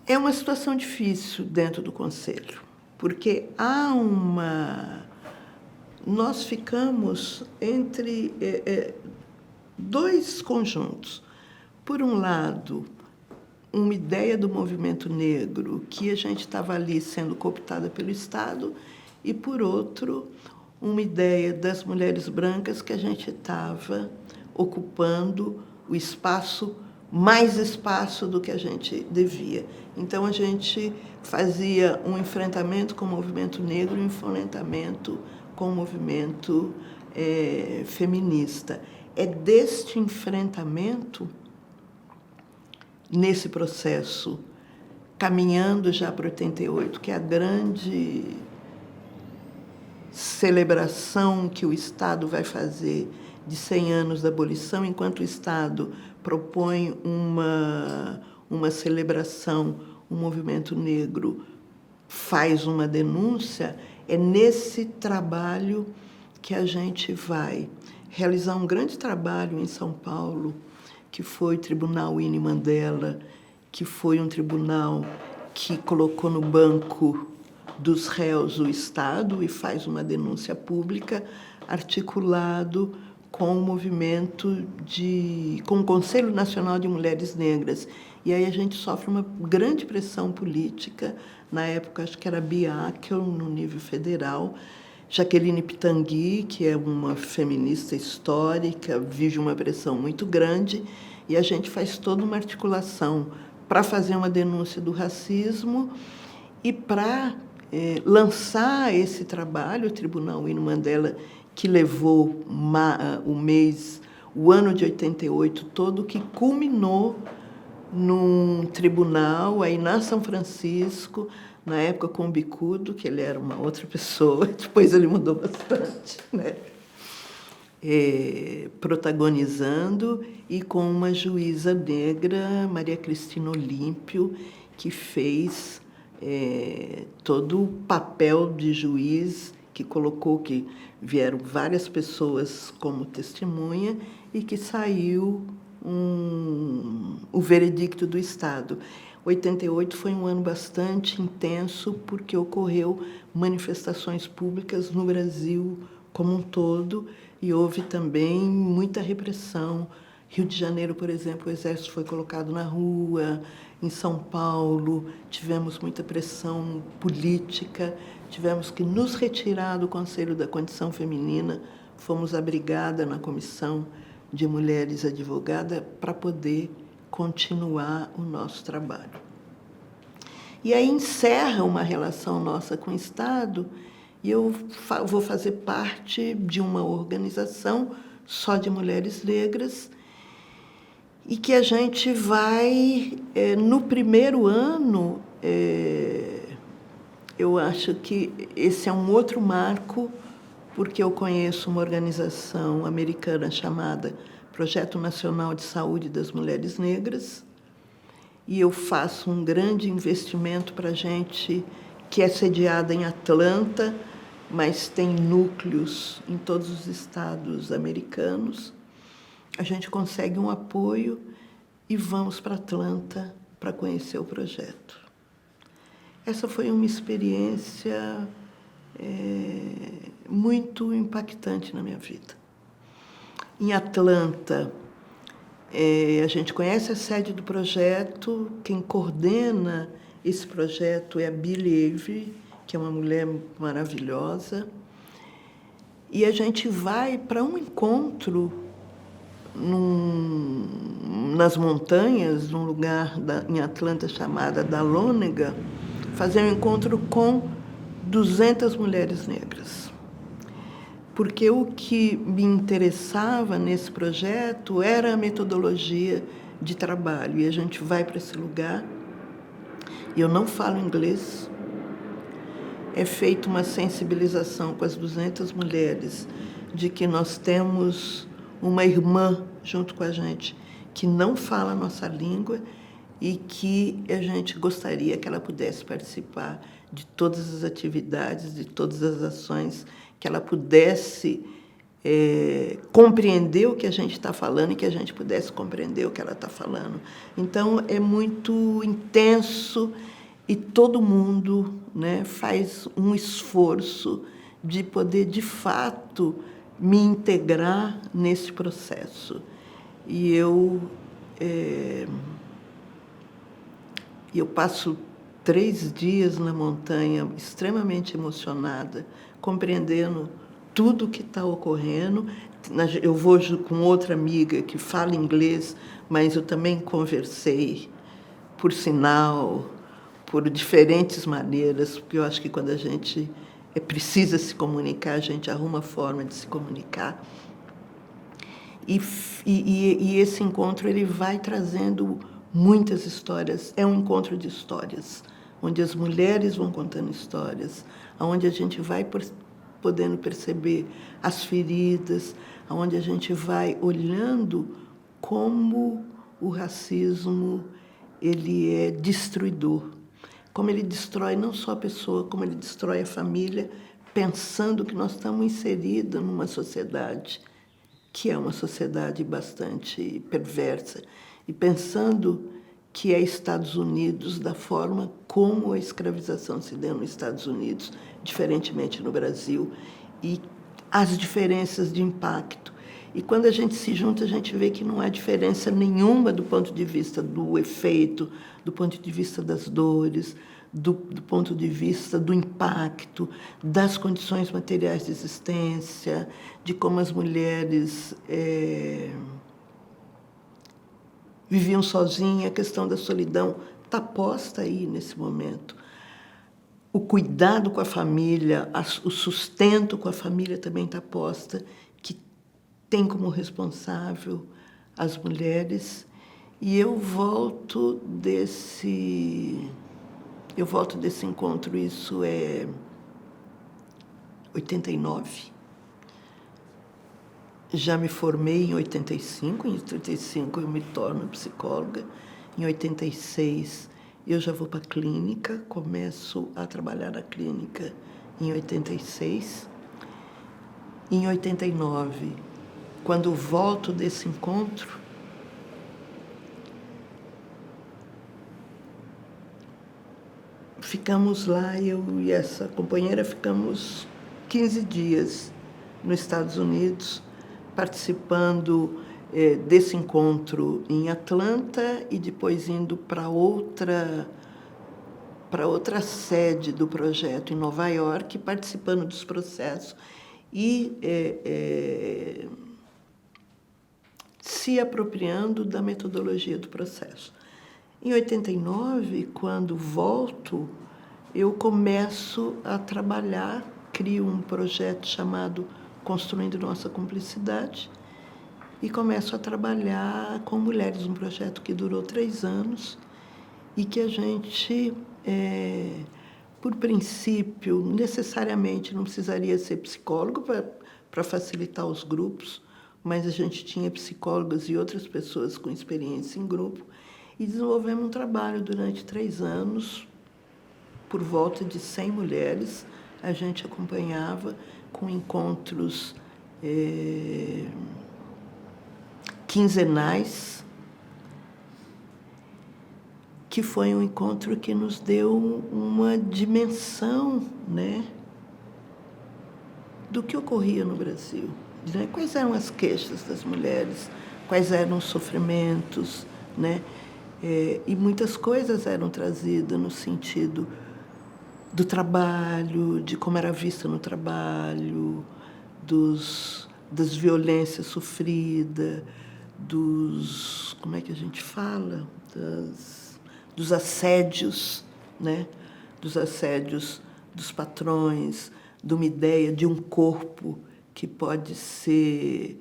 S2: É uma situação difícil dentro do Conselho, porque nós ficamos entre dois conjuntos. Por um lado, uma ideia do movimento negro que a gente estava ali sendo cooptada pelo Estado, e, por outro, uma ideia das mulheres brancas que a gente estava ocupando o espaço, mais espaço do que a gente devia. Então, a gente fazia um enfrentamento com o movimento negro e um enfrentamento com o movimento feminista. É deste enfrentamento, nesse processo, caminhando já para 88, que é a grande celebração que o Estado vai fazer de 100 anos da abolição, enquanto o Estado propõe uma celebração, o movimento negro faz uma denúncia, é nesse trabalho que a gente vai realizar um grande trabalho em São Paulo, que foi o Tribunal Winnie Mandela, que foi um tribunal que colocou no banco dos réus o Estado e faz uma denúncia pública, articulado com o movimento com o Conselho Nacional de Mulheres Negras. E aí a gente sofre uma grande pressão política, na época acho que era Biakel, no nível federal. Jaqueline Pitangui, que é uma feminista histórica, vive uma pressão muito grande, e a gente faz toda uma articulação para fazer uma denúncia do racismo e para lançar esse trabalho, o Tribunal Winnie Mandela, que levou o ano de 88 todo, que culminou num tribunal aí na São Francisco, na época com o Bicudo, que ele era uma outra pessoa, depois ele mudou bastante, né? Protagonizando, e com uma juíza negra, Maria Cristina Olímpio, que fez todo o papel de juiz, que colocou que vieram várias pessoas como testemunha e que saiu o veredicto do Estado. 88 foi um ano bastante intenso, porque ocorreu manifestações públicas no Brasil como um todo, e houve também muita repressão. Rio de Janeiro, por exemplo, o Exército foi colocado na rua. Em São Paulo, tivemos muita pressão política, tivemos que nos retirar do Conselho da Condição Feminina, fomos abrigadas na Comissão de Mulheres Advogadas para poder continuar o nosso trabalho. E aí encerra uma relação nossa com o Estado, e eu vou fazer parte de uma organização só de mulheres negras, e que a gente vai, no primeiro ano, eu acho que esse é um outro marco, porque eu conheço uma organização americana chamada Projeto Nacional de Saúde das Mulheres Negras, e eu faço um grande investimento para a gente, que é sediada em Atlanta, mas tem núcleos em todos os estados americanos. A gente consegue um apoio e vamos para Atlanta para conhecer o projeto. Essa foi uma experiência muito impactante na minha vida. Em Atlanta, a gente conhece a sede do projeto, quem coordena esse projeto é a Billie Avery, que é uma mulher maravilhosa, e a gente vai para um encontro nas montanhas, num lugar em Atlanta chamada Dahlonega, fazer um encontro com 200 mulheres negras. Porque o que me interessava nesse projeto era a metodologia de trabalho. E a gente vai para esse lugar, e eu não falo inglês, é feita uma sensibilização com as 200 mulheres de que nós temos uma irmã junto com a gente que não fala a nossa língua e que a gente gostaria que ela pudesse participar de todas as atividades, de todas as ações, que ela pudesse compreender o que a gente está falando e que a gente pudesse compreender o que ela está falando. Então, é muito intenso e todo mundo, né, faz um esforço de poder, de fato, me integrar nesse processo. E eu passo 3 dias na montanha, extremamente emocionada, compreendendo tudo o que está ocorrendo. Eu vou com outra amiga que fala inglês, mas eu também conversei por sinal, por diferentes maneiras, porque eu acho que quando a gente precisa se comunicar, a gente arruma forma de se comunicar. E esse encontro ele vai trazendo muitas histórias. É um encontro de histórias, onde as mulheres vão contando histórias, onde a gente vai podendo perceber as feridas, onde a gente vai olhando como o racismo ele é destruidor, como ele destrói não só a pessoa, como ele destrói a família, pensando que nós estamos inseridas numa sociedade que é uma sociedade bastante perversa, e pensando que é Estados Unidos da forma como a escravização se deu nos Estados Unidos, diferentemente no Brasil, e as diferenças de impacto. E quando a gente se junta, a gente vê que não há diferença nenhuma do ponto de vista do efeito, do ponto de vista das dores, do ponto de vista do impacto, das condições materiais de existência, de como as mulheres viviam sozinhas. A questão da solidão está posta aí nesse momento. O cuidado com a família, o sustento com a família também está posta, que tem como responsável as mulheres. E eu volto desse encontro, isso é 89. Já me formei em 85, em 85 eu me torno psicóloga. Em 86 eu já vou para a clínica, começo a trabalhar na clínica em 86. Em 89, quando volto desse encontro, ficamos lá, eu e essa companheira ficamos 15 dias nos Estados Unidos, participando desse encontro em Atlanta e depois indo para outra sede do projeto em Nova York, participando dos processos e se apropriando da metodologia do processo. Em 89, quando volto, eu começo a trabalhar, crio um projeto chamado Construindo Nossa Cumplicidade e começo a trabalhar com mulheres, um projeto que durou 3 anos e que a gente, por princípio, necessariamente não precisaria ser psicólogo para facilitar os grupos, mas a gente tinha psicólogos e outras pessoas com experiência em grupo e desenvolvemos um trabalho durante 3 anos, por volta de 100 mulheres. A gente acompanhava com encontros quinzenais, que foi um encontro que nos deu uma dimensão, né, do que ocorria no Brasil, né? Quais eram as queixas das mulheres, quais eram os sofrimentos, né? E muitas coisas eram trazidas no sentido do trabalho, de como era vista no trabalho, das violências sofridas, como é que a gente fala? Dos assédios, né? Dos assédios dos patrões, de uma ideia de um corpo que pode ser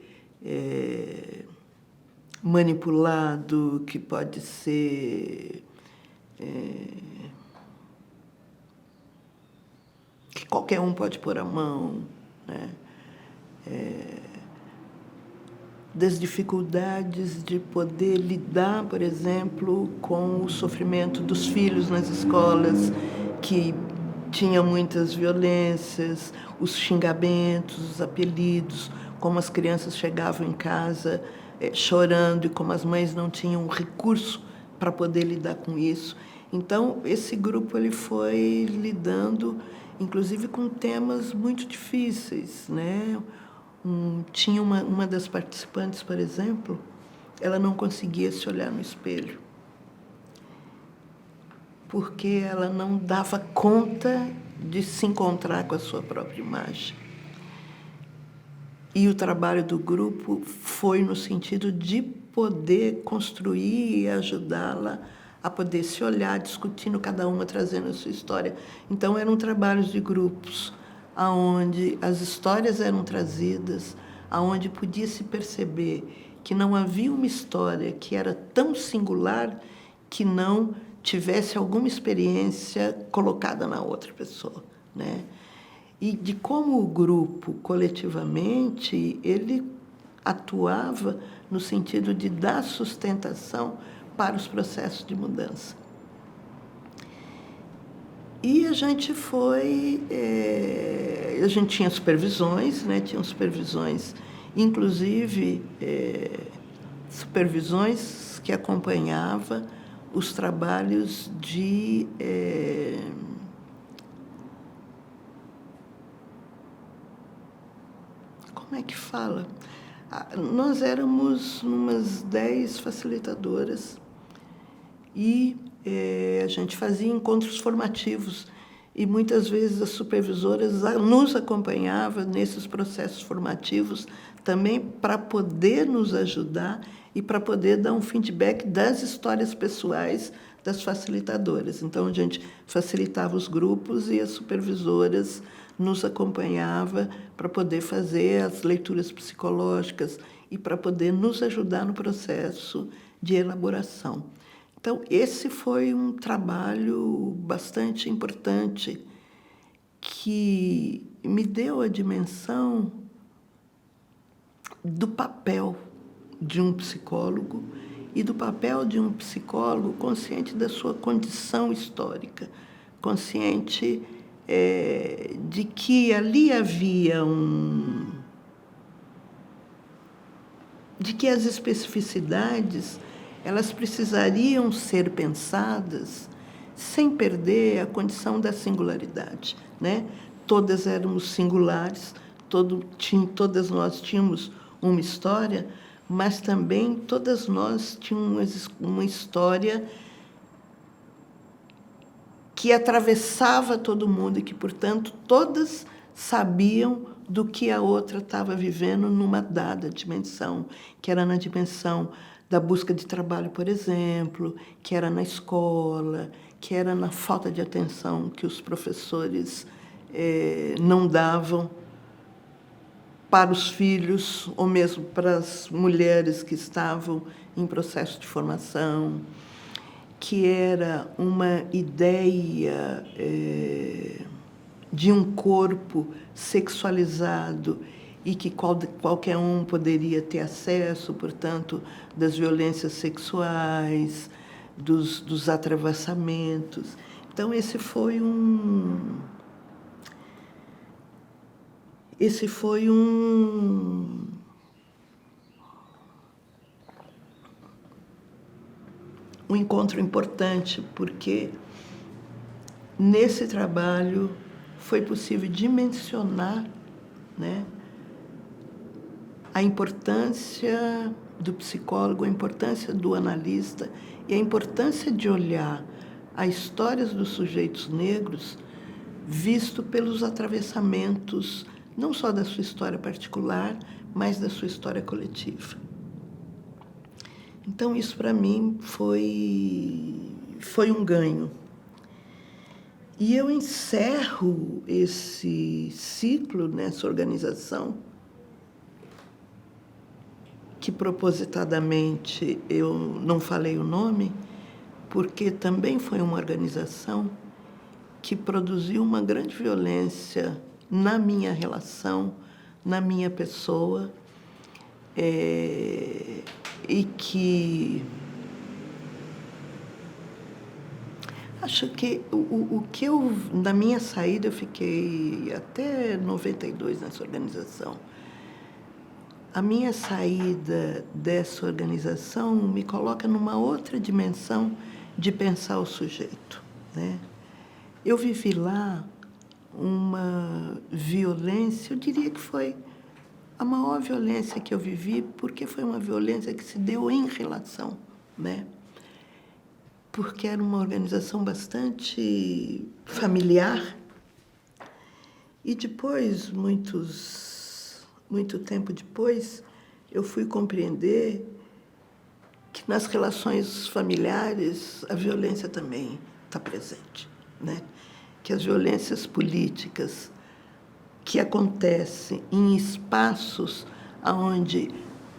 S2: manipulado, que pode ser que qualquer um pode pôr a mão, né? Das dificuldades de poder lidar, por exemplo, com o sofrimento dos filhos nas escolas, que tinha muitas violências, os xingamentos, os apelidos, como as crianças chegavam em casa chorando e como as mães não tinham recurso para poder lidar com isso. Então, esse grupo ele foi lidando, inclusive, com temas muito difíceis, né? Tinha uma das participantes, por exemplo, ela não conseguia se olhar no espelho, porque ela não dava conta de se encontrar com a sua própria imagem. E o trabalho do grupo foi no sentido de poder construir e ajudá-la a poder se olhar, discutindo cada uma, trazendo a sua história. Então, eram trabalhos de grupos, aonde as histórias eram trazidas, aonde podia se perceber que não havia uma história que era tão singular que não tivesse alguma experiência colocada na outra pessoa, né? E de como o grupo, coletivamente, ele atuava no sentido de dar sustentação para os processos de mudança. E a gente a gente tinha supervisões, né? Tinha supervisões, inclusive supervisões que acompanhavam os trabalhos de como é que fala? Nós éramos umas 10 facilitadoras e a gente fazia encontros formativos e muitas vezes as supervisoras nos acompanhavam nesses processos formativos também para poder nos ajudar e para poder dar um feedback das histórias pessoais das facilitadoras. Então, a gente facilitava os grupos e as supervisoras nos acompanhavam para poder fazer as leituras psicológicas e para poder nos ajudar no processo de elaboração. Então, esse foi um trabalho bastante importante que me deu a dimensão do papel de um psicólogo e do papel de um psicólogo consciente da sua condição histórica, consciente de que ali havia de que as especificidades elas precisariam ser pensadas sem perder a condição da singularidade, né? Todas éramos singulares, todas nós tínhamos uma história, mas também todas nós tínhamos uma história que atravessava todo mundo e que, portanto, todas sabiam do que a outra estava vivendo numa dada dimensão, que era na dimensão da busca de trabalho, por exemplo, que era na escola, que era na falta de atenção que os professores não davam para os filhos, ou mesmo para as mulheres que estavam em processo de formação, que era uma ideia de um corpo sexualizado e que qualquer um poderia ter acesso, portanto, das violências sexuais, dos atravessamentos. Então, esse foi um encontro importante, porque nesse trabalho foi possível dimensionar, né, a importância do psicólogo, a importância do analista e a importância de olhar as histórias dos sujeitos negros visto pelos atravessamentos, não só da sua história particular, mas da sua história coletiva. Então, isso para mim foi um ganho. E eu encerro esse ciclo nessa organização, que propositadamente eu não falei o nome, porque também foi uma organização que produziu uma grande violência na minha relação, na minha pessoa, e que acho que o que eu, na minha saída, eu fiquei até 92 nessa organização. A minha saída dessa organização me coloca numa outra dimensão de pensar o sujeito, né? Eu vivi lá uma violência, eu diria que foi a maior violência que eu vivi, porque foi uma violência que se deu em relação, né? Porque era uma organização bastante familiar. E depois, muito tempo depois, eu fui compreender que nas relações familiares a violência também está presente, né? Que as violências políticas que acontecem em espaços onde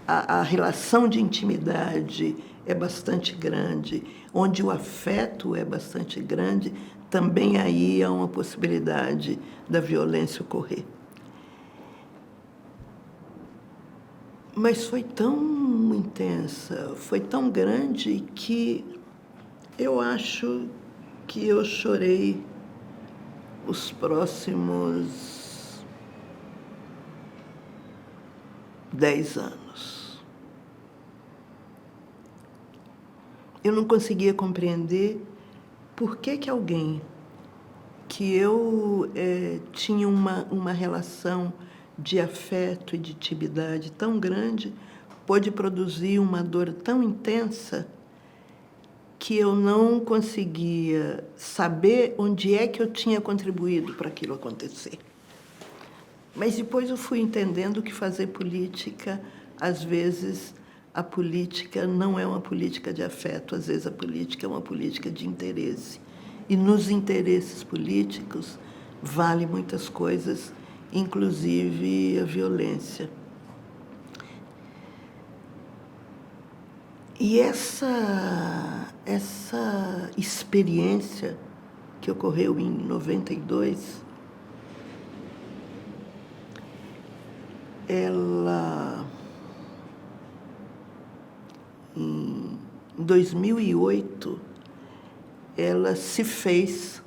S2: a relação de intimidade é bastante grande, onde o afeto é bastante grande, também aí há uma possibilidade da violência ocorrer. Mas foi tão intensa, foi tão grande que eu acho que eu chorei os próximos 10 anos. Eu não conseguia compreender por que alguém que eu tinha uma relação de afeto e de intimidade tão grande pôde produzir uma dor tão intensa que eu não conseguia saber onde é que eu tinha contribuído para aquilo acontecer. Mas depois eu fui entendendo que fazer política, às vezes, a política não é uma política de afeto, às vezes a política é uma política de interesse. E nos interesses políticos vale muitas coisas, inclusive a violência. E essa experiência que ocorreu em 92, ela, em 2008, ela se fez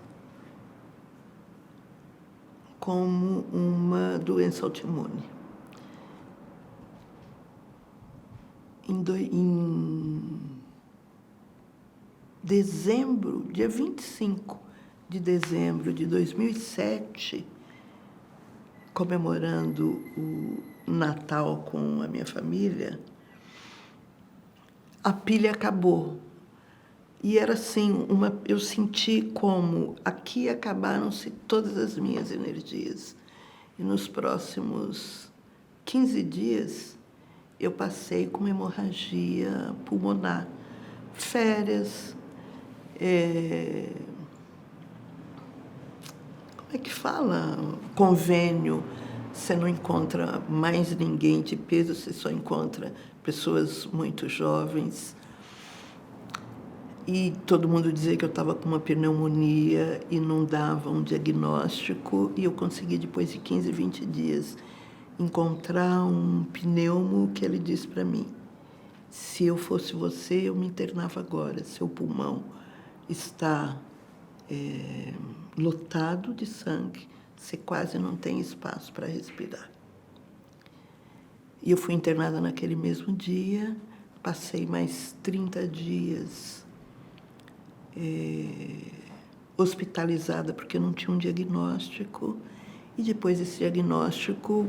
S2: como uma doença autoimune. Em dezembro, dia 25 de dezembro de 2007, comemorando o Natal com a minha família, a pilha acabou. E era assim, eu senti como aqui acabaram-se todas as minhas energias. E nos próximos 15 dias, eu passei com uma hemorragia pulmonar. Férias, como como é que fala? Convênio. Você não encontra mais ninguém de peso, você só encontra pessoas muito jovens. E todo mundo dizia que eu estava com uma pneumonia e não dava um diagnóstico. E eu consegui, depois de 15, 20 dias, encontrar um pneumo que ele disse para mim: se eu fosse você, eu me internava agora. Seu pulmão está lotado de sangue, você quase não tem espaço para respirar. E eu fui internada naquele mesmo dia, passei mais 30 dias hospitalizada porque não tinha um diagnóstico, e depois desse diagnóstico,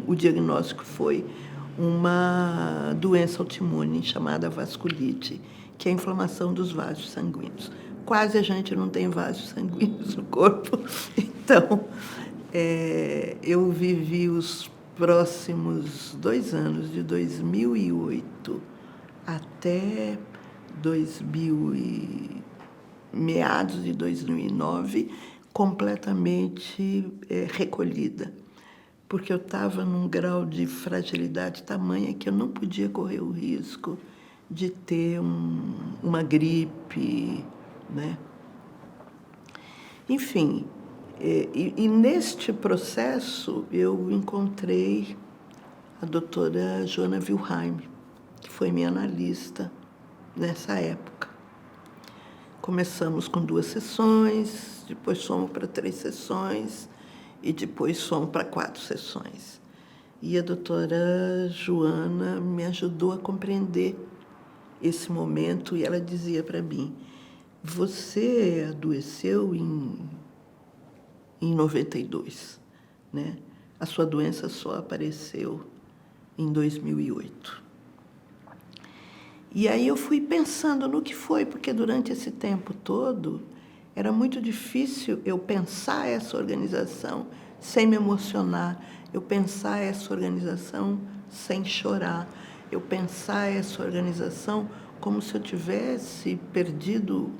S2: o diagnóstico foi uma doença autoimune chamada vasculite, que é a inflamação dos vasos sanguíneos. Quase a gente não tem vasos sanguíneos no corpo. Então, eu vivi os próximos 2 anos, de 2008 até meados de 2009, completamente recolhida, porque eu estava num grau de fragilidade tamanha que eu não podia correr o risco de ter uma gripe, né? Enfim, e neste processo eu encontrei a doutora Joana Wilheim, que foi minha analista nessa época. Começamos com 2 sessões, depois fomos para 3 sessões e depois fomos para 4 sessões. E a doutora Joana me ajudou a compreender esse momento e ela dizia para mim: você adoeceu em 92, né? A sua doença só apareceu em 2008. E aí eu fui pensando no que foi, porque durante esse tempo todo era muito difícil eu pensar essa organização sem me emocionar, eu pensar essa organização sem chorar, eu pensar essa organização como se eu tivesse perdido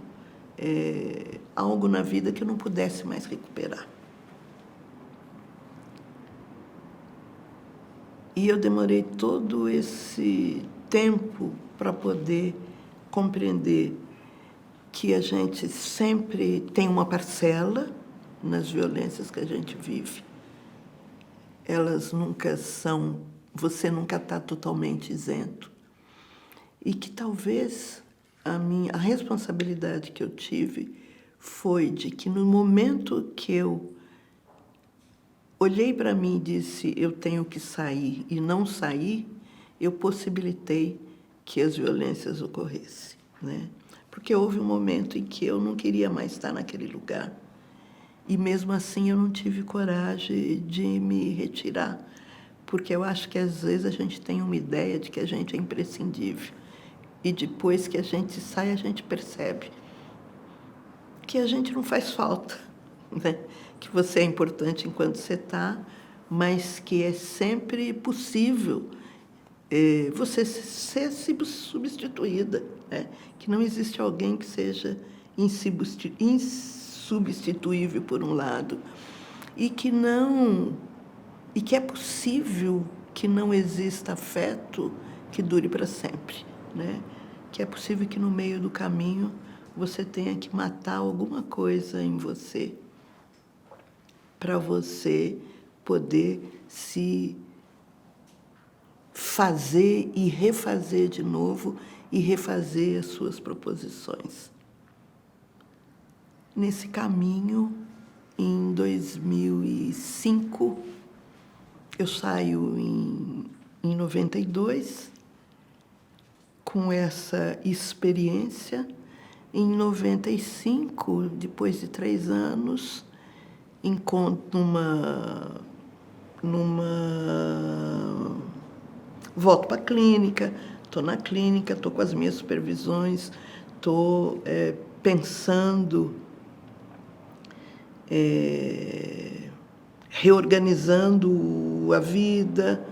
S2: algo na vida que eu não pudesse mais recuperar. E eu demorei todo esse tempo para poder compreender que a gente sempre tem uma parcela nas violências que a gente vive. Elas nunca são, você nunca está totalmente isento. E que talvez a responsabilidade que eu tive foi de que no momento que eu olhei para mim e disse: eu tenho que sair, e não saí, eu possibilitei que as violências ocorressem, né? Porque houve um momento em que eu não queria mais estar naquele lugar. E mesmo assim eu não tive coragem de me retirar, porque eu acho que às vezes a gente tem uma ideia de que a gente é imprescindível. E depois que a gente sai, a gente percebe que a gente não faz falta, né? Que você é importante enquanto você está, mas que é sempre possível você ser substituída, né? Que não existe alguém que seja insubstituível por um lado, e que é possível que não exista afeto que dure para sempre, né? Que é possível que no meio do caminho você tenha que matar alguma coisa em você para você poder se fazer e refazer de novo e refazer as suas proposições. Nesse caminho, em 2005, eu saio em 92 com essa experiência. Em 95, depois de 3 anos, encontro volto para a clínica, estou na clínica, estou com as minhas supervisões, estou pensando, reorganizando a vida.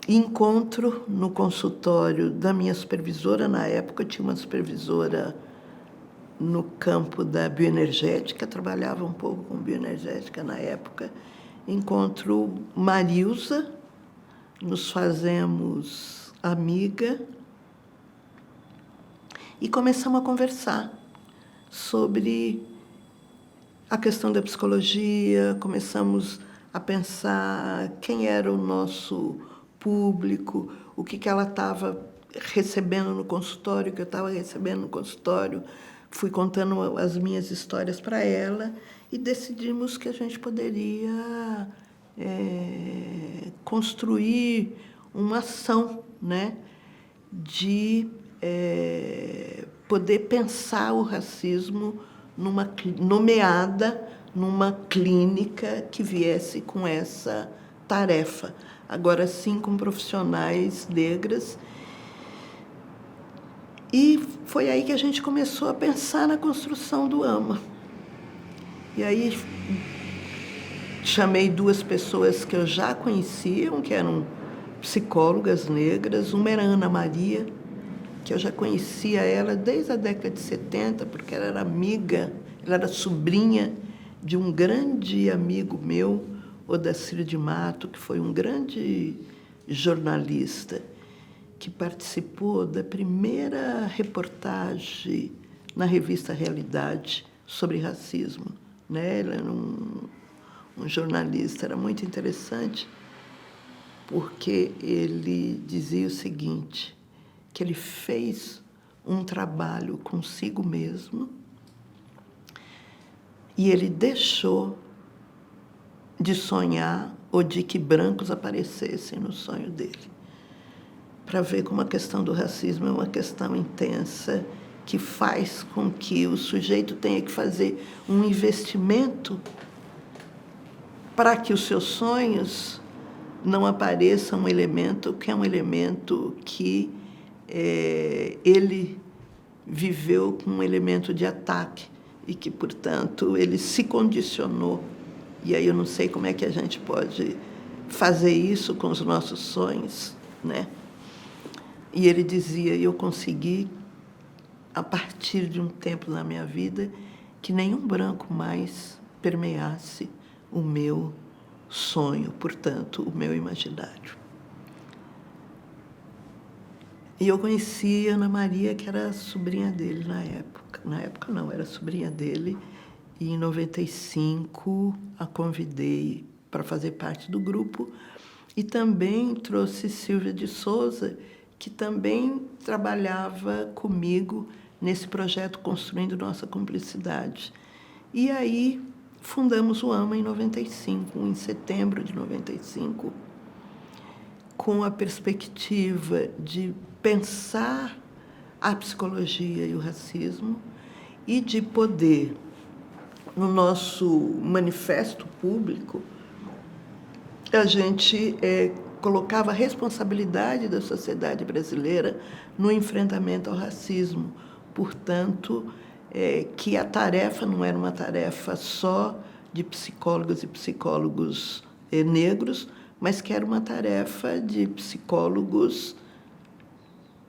S2: E encontro no consultório da minha supervisora, na época eu tinha uma supervisora no campo da bioenergética, trabalhava um pouco com bioenergética na época. Encontro Marilsa, nos fazemos amiga e começamos a conversar sobre a questão da psicologia, começamos a pensar quem era o nosso público, o que ela estava recebendo no consultório, o que eu estava recebendo no consultório. Fui contando as minhas histórias para ela e decidimos que a gente poderia construir uma ação, né, de poder pensar o racismo nomeada numa clínica que viesse com essa tarefa. Agora sim, com profissionais negras. E foi aí que a gente começou a pensar na construção do AMA. E aí chamei duas pessoas que eu já conhecia, que eram psicólogas negras. Uma era a Ana Maria, que eu já conhecia ela desde a década de 70, porque ela era amiga, ela era sobrinha de um grande amigo meu, Odacílio de Mato, que foi um grande jornalista, que participou da primeira reportagem na revista Realidade sobre racismo, né? Ele era um jornalista, era muito interessante, porque ele dizia o seguinte, que ele fez um trabalho consigo mesmo e ele deixou de sonhar ou de que brancos aparecessem no sonho dele, para ver como a questão do racismo é uma questão intensa, que faz com que o sujeito tenha que fazer um investimento para que os seus sonhos não apareçam um elemento que é um elemento que ele viveu com um elemento de ataque e que, portanto, ele se condicionou. E aí eu não sei como é que a gente pode fazer isso com os nossos sonhos, né? E ele dizia, eu consegui, a partir de um tempo na minha vida, que nenhum branco mais permeasse o meu sonho, portanto, o meu imaginário. E eu conheci a Ana Maria, que era sobrinha dele na época. Na época não, era sobrinha dele. E em 95 a convidei para fazer parte do grupo. E também trouxe Silvia de Souza, que também trabalhava comigo nesse projeto Construindo Nossa Cumplicidade. E aí fundamos o AMA em 95, em setembro de 95, com a perspectiva de pensar a psicologia e o racismo e de poder, no nosso manifesto público, a gente colocava a responsabilidade da sociedade brasileira no enfrentamento ao racismo. Portanto, que a tarefa não era uma tarefa só de psicólogas e psicólogos negros, mas que era uma tarefa de psicólogos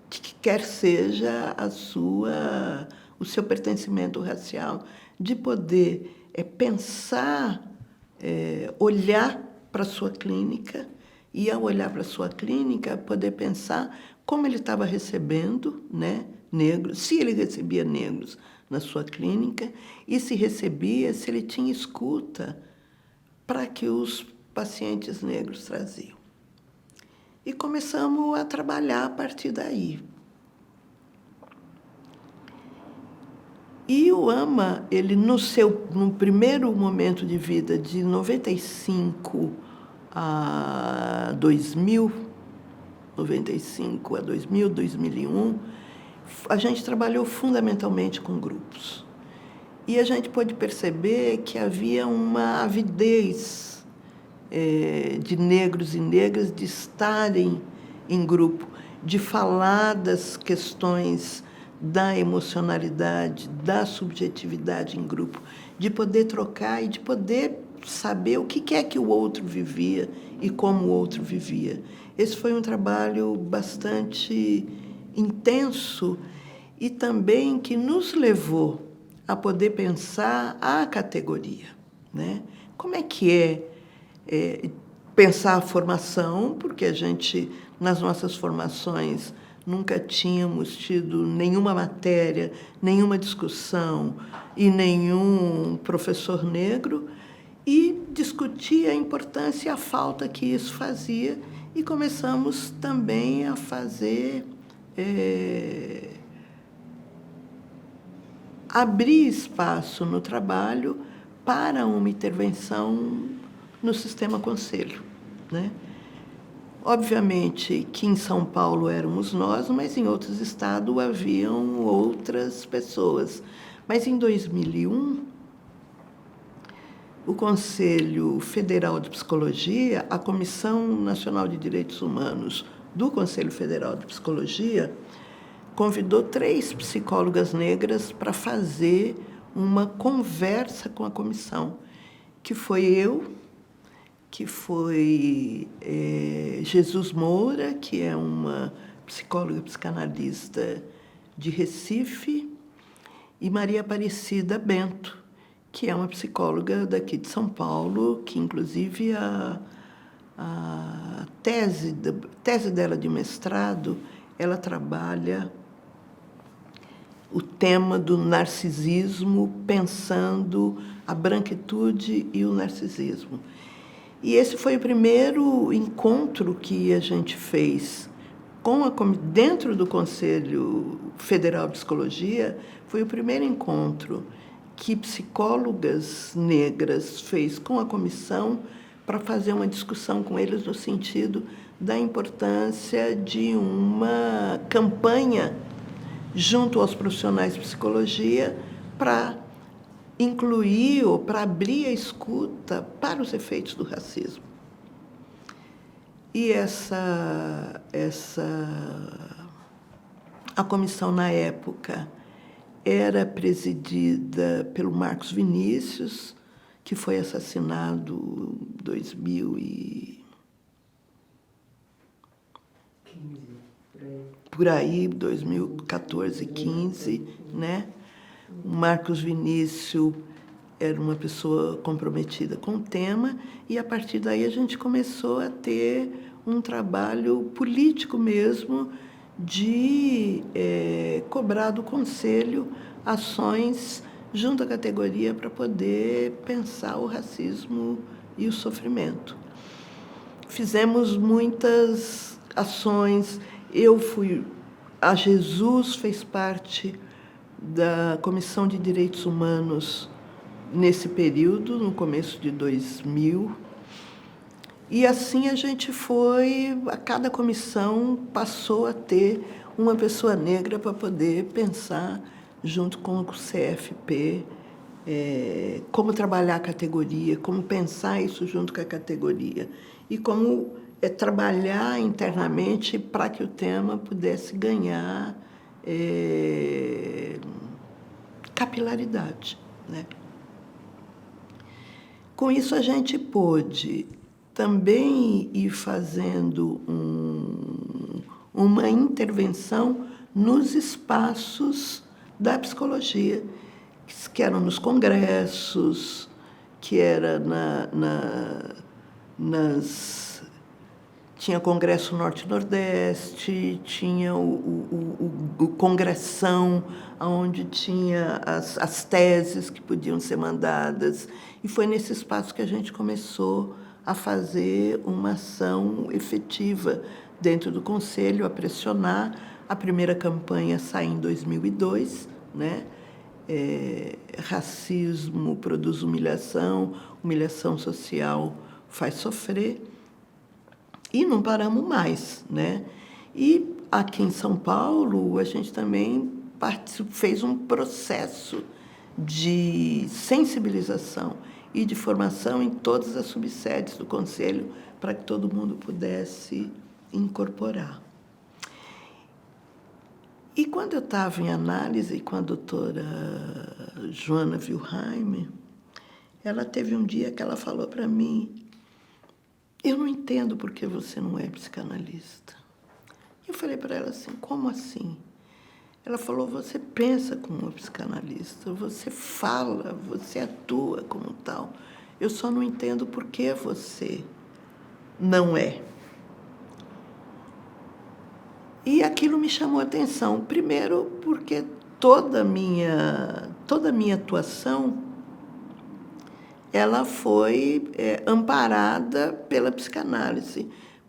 S2: que quer seja o seu pertencimento racial, de poder pensar, olhar para a sua clínica e, ao olhar para a sua clínica, poder pensar como ele estava recebendo, né, negros, se ele recebia negros na sua clínica e se recebia, se ele tinha escuta para que os pacientes negros traziam. E começamos a trabalhar a partir daí. E o AMA, ele no primeiro momento de vida, de 95 a 2000, 2001, a gente trabalhou fundamentalmente com grupos. E a gente pôde perceber que havia uma avidez de negros e negras de estarem em grupo, de falar das questões da emocionalidade, da subjetividade em grupo, de poder trocar e de poder saber o que é que o outro vivia e como o outro vivia. Esse foi um trabalho bastante intenso e também que nos levou a poder pensar a categoria, né? Como é que pensar a formação, porque a gente, nas nossas formações, nunca tínhamos tido nenhuma matéria, nenhuma discussão e nenhum professor negro, e discutir a importância e a falta que isso fazia, e começamos também a fazer, abrir espaço no trabalho para uma intervenção no sistema conselho, né? Obviamente que em São Paulo éramos nós, mas em outros estados haviam outras pessoas. Mas em 2001, o Conselho Federal de Psicologia, a Comissão Nacional de Direitos Humanos do Conselho Federal de Psicologia, convidou 3 psicólogas negras para fazer uma conversa com a comissão, que foi eu, que foi Jesus Moura, que é uma psicóloga psicanalista de Recife, e Maria Aparecida Bento, que é uma psicóloga daqui de São Paulo, que inclusive a tese dela de mestrado, ela trabalha o tema do narcisismo, pensando a branquitude e o narcisismo. E esse foi o primeiro encontro que a gente fez dentro do Conselho Federal de Psicologia, foi o primeiro encontro que psicólogas negras fez com a comissão para fazer uma discussão com eles no sentido da importância de uma campanha junto aos profissionais de psicologia para incluir ou para abrir a escuta para os efeitos do racismo. E a comissão, na época, era presidida pelo Marcos Vinícius, que foi assassinado em 2015, por aí, 2014, 15, né? O Marcos Vinícius era uma pessoa comprometida com o tema, e a partir daí a gente começou a ter um trabalho político mesmo de cobrar do Conselho ações junto à categoria para poder pensar o racismo e o sofrimento. Fizemos muitas ações. A Jesus fez parte da Comissão de Direitos Humanos nesse período, no começo de 2000. E assim a gente a cada comissão passou a ter uma pessoa negra para poder pensar, junto com o CFP, como trabalhar a categoria, como pensar isso junto com a categoria e como trabalhar internamente para que o tema pudesse ganhar capilaridade, né? Com isso, a gente pôde também ir fazendo uma intervenção nos espaços da psicologia, que eram nos congressos, que era tinha Congresso Norte-Nordeste, tinha o Congressão, onde tinha as teses que podiam ser mandadas. E foi nesse espaço que a gente começou a fazer uma ação efetiva dentro do Conselho, a pressionar. A primeira campanha saiu em 2002, né? Racismo produz humilhação, humilhação social faz sofrer. E não paramos mais, né? E aqui em São Paulo, a gente também fez um processo de sensibilização e de formação em todas as subsedes do Conselho para que todo mundo pudesse incorporar. E quando eu estava em análise com a doutora Joana Wilhelm, ela teve um dia que ela falou para mim: eu não entendo por que você não é psicanalista. Eu falei para ela assim: como assim? Ela falou, você pensa como uma psicanalista, você fala, você atua como tal. Eu só não entendo por que você não é. E aquilo me chamou a atenção. Primeiro, porque toda a minha atuação ela foi amparada pela psicanálise.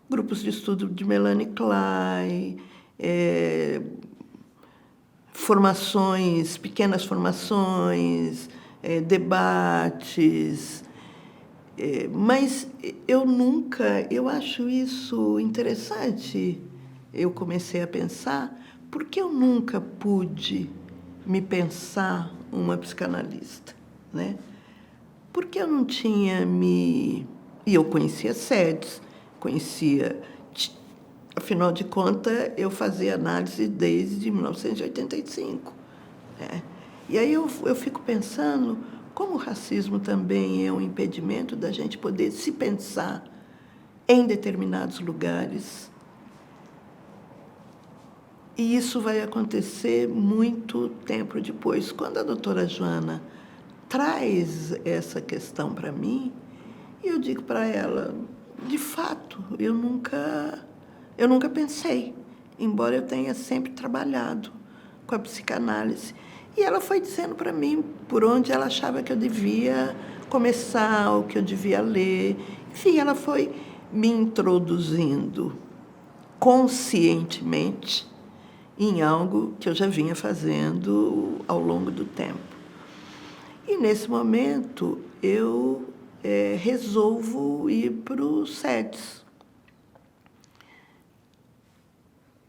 S2: Grupos de estudo de Melanie Klein, formações, pequenas formações, debates. Mas eu acho isso interessante. Eu comecei a pensar, por que eu nunca pude me pensar uma psicanalista, né? Porque eu não tinha me... E eu conhecia SEDES, afinal de contas, eu fazia análise desde 1985. Né? E aí eu fico pensando como o racismo também é um impedimento da gente poder se pensar em determinados lugares. E isso vai acontecer muito tempo depois. Quando a doutora Joana traz essa questão para mim, e eu digo para ela, de fato, eu nunca pensei, embora eu tenha sempre trabalhado com a psicanálise. E ela foi dizendo para mim por onde ela achava que eu devia começar, o que eu devia ler. Enfim, ela foi me introduzindo conscientemente em algo que eu já vinha fazendo ao longo do tempo. E, nesse momento, eu resolvo ir para o SEDES.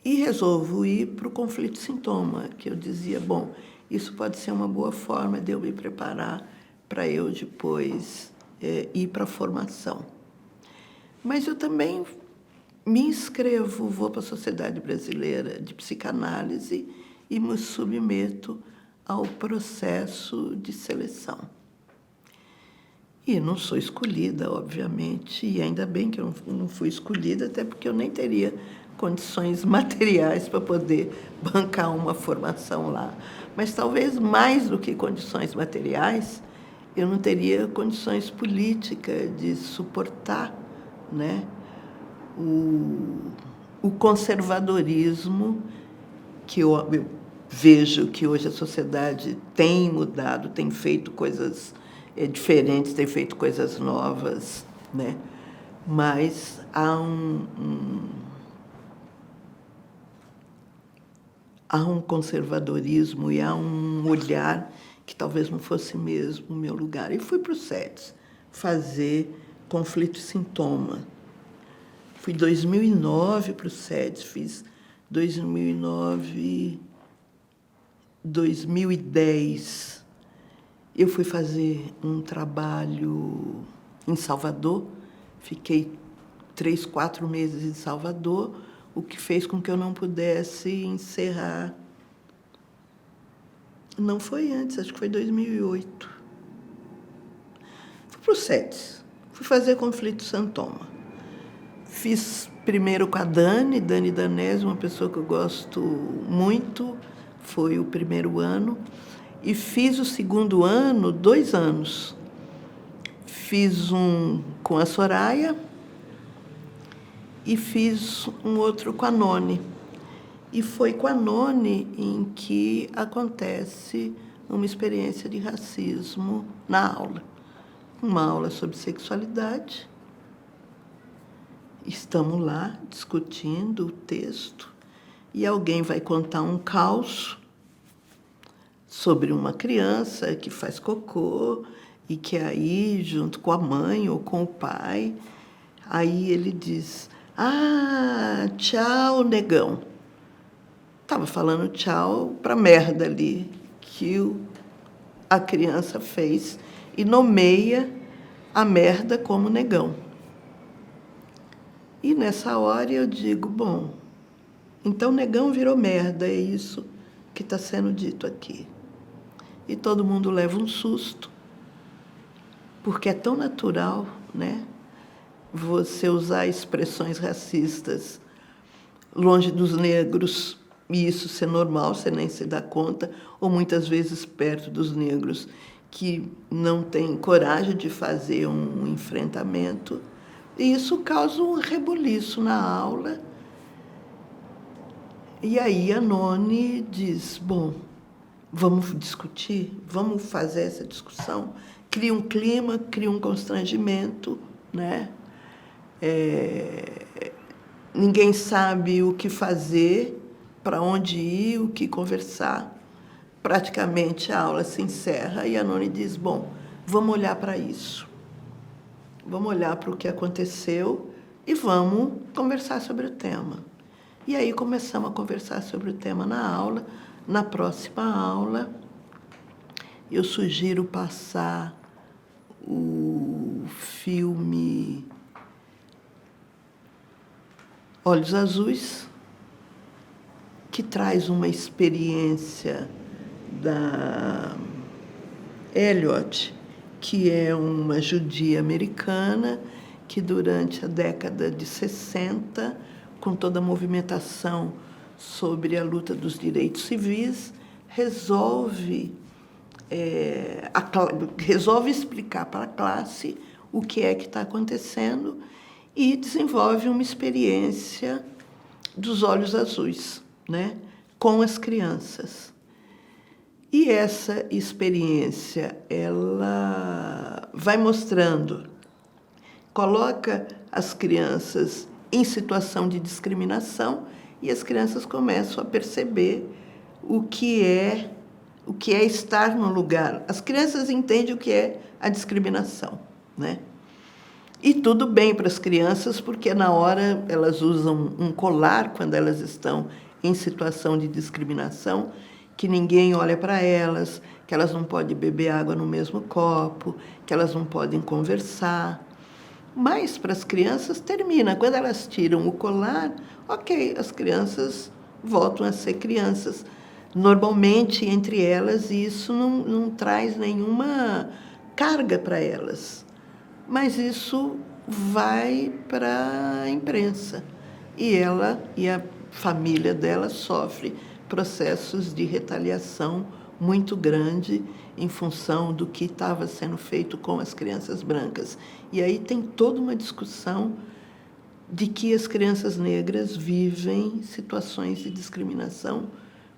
S2: E resolvo ir para o conflito-sintoma, que eu dizia, bom, isso pode ser uma boa forma de eu me preparar para eu depois ir para a formação. Mas eu também me inscrevo, vou para a Sociedade Brasileira de Psicanálise e me submeto ao processo de seleção. E não sou escolhida, obviamente, e ainda bem que eu não fui escolhida, até porque eu nem teria condições materiais para poder bancar uma formação lá. Mas talvez mais do que condições materiais, eu não teria condições políticas de suportar, né, o conservadorismo que eu vejo que hoje a sociedade tem mudado, tem feito coisas diferentes, tem feito coisas novas, né? Mas há um conservadorismo e há um olhar que talvez não fosse mesmo o meu lugar. E fui para o SEDES fazer conflito e sintoma. Fui em 2009 para o SEDES, fiz 2009, 2010. Eu fui fazer um trabalho em Salvador, fiquei 3, 4 meses em Salvador, o que fez com que eu não pudesse encerrar. Não foi antes, acho que foi 2008. Fui para o SEDES, fui fazer conflito sintoma. Fiz primeiro com a Dani Danese, uma pessoa que eu gosto muito, foi o primeiro ano. E fiz o segundo ano, 2 anos. Fiz um com a Soraya e fiz um outro com a Noni. E foi com a Noni em que acontece uma experiência de racismo na aula. Uma aula sobre sexualidade. Estamos lá discutindo o texto e alguém vai contar um caos sobre uma criança que faz cocô e que aí, junto com a mãe ou com o pai, aí ele diz, tchau, negão. Estava falando tchau para merda ali que a criança fez e nomeia a merda como negão. E nessa hora eu digo, bom, então negão virou merda, é isso que está sendo dito aqui. E todo mundo leva um susto, porque é tão natural, né, você usar expressões racistas longe dos negros, e isso ser normal, você nem se dá conta, ou muitas vezes perto dos negros que não têm coragem de fazer um enfrentamento. E isso causa um rebuliço na aula. E aí a Noni diz, bom, vamos discutir, vamos fazer essa discussão. Cria um clima, cria um constrangimento, né? Ninguém sabe o que fazer, para onde ir, o que conversar. Praticamente a aula se encerra e a Noni diz, bom, vamos olhar para isso. Vamos olhar para o que aconteceu e vamos conversar sobre o tema. E aí começamos a conversar sobre o tema na aula. Na próxima aula, eu sugiro passar o filme Olhos Azuis, que traz uma experiência da Elliot, que é uma judia americana que durante a década de 60, com toda a movimentação sobre a luta dos direitos civis, resolve explicar para a classe o que é que está acontecendo e desenvolve uma experiência dos olhos azuis, né, com as crianças. E essa experiência, ela vai mostrando, coloca as crianças em situação de discriminação e as crianças começam a perceber o que é estar no lugar. As crianças entendem o que é a discriminação, né? E tudo bem para as crianças, porque na hora elas usam um colar quando elas estão em situação de discriminação, que ninguém olha para elas, que elas não podem beber água no mesmo copo, que elas não podem conversar. Mas para as crianças termina. Quando elas tiram o colar, ok, as crianças voltam a ser crianças. Normalmente, entre elas, isso não traz nenhuma carga para elas. Mas isso vai para a imprensa. E ela e a família dela sofre processos de retaliação muito grande em função do que estava sendo feito com as crianças brancas. E aí tem toda uma discussão de que as crianças negras vivem situações de discriminação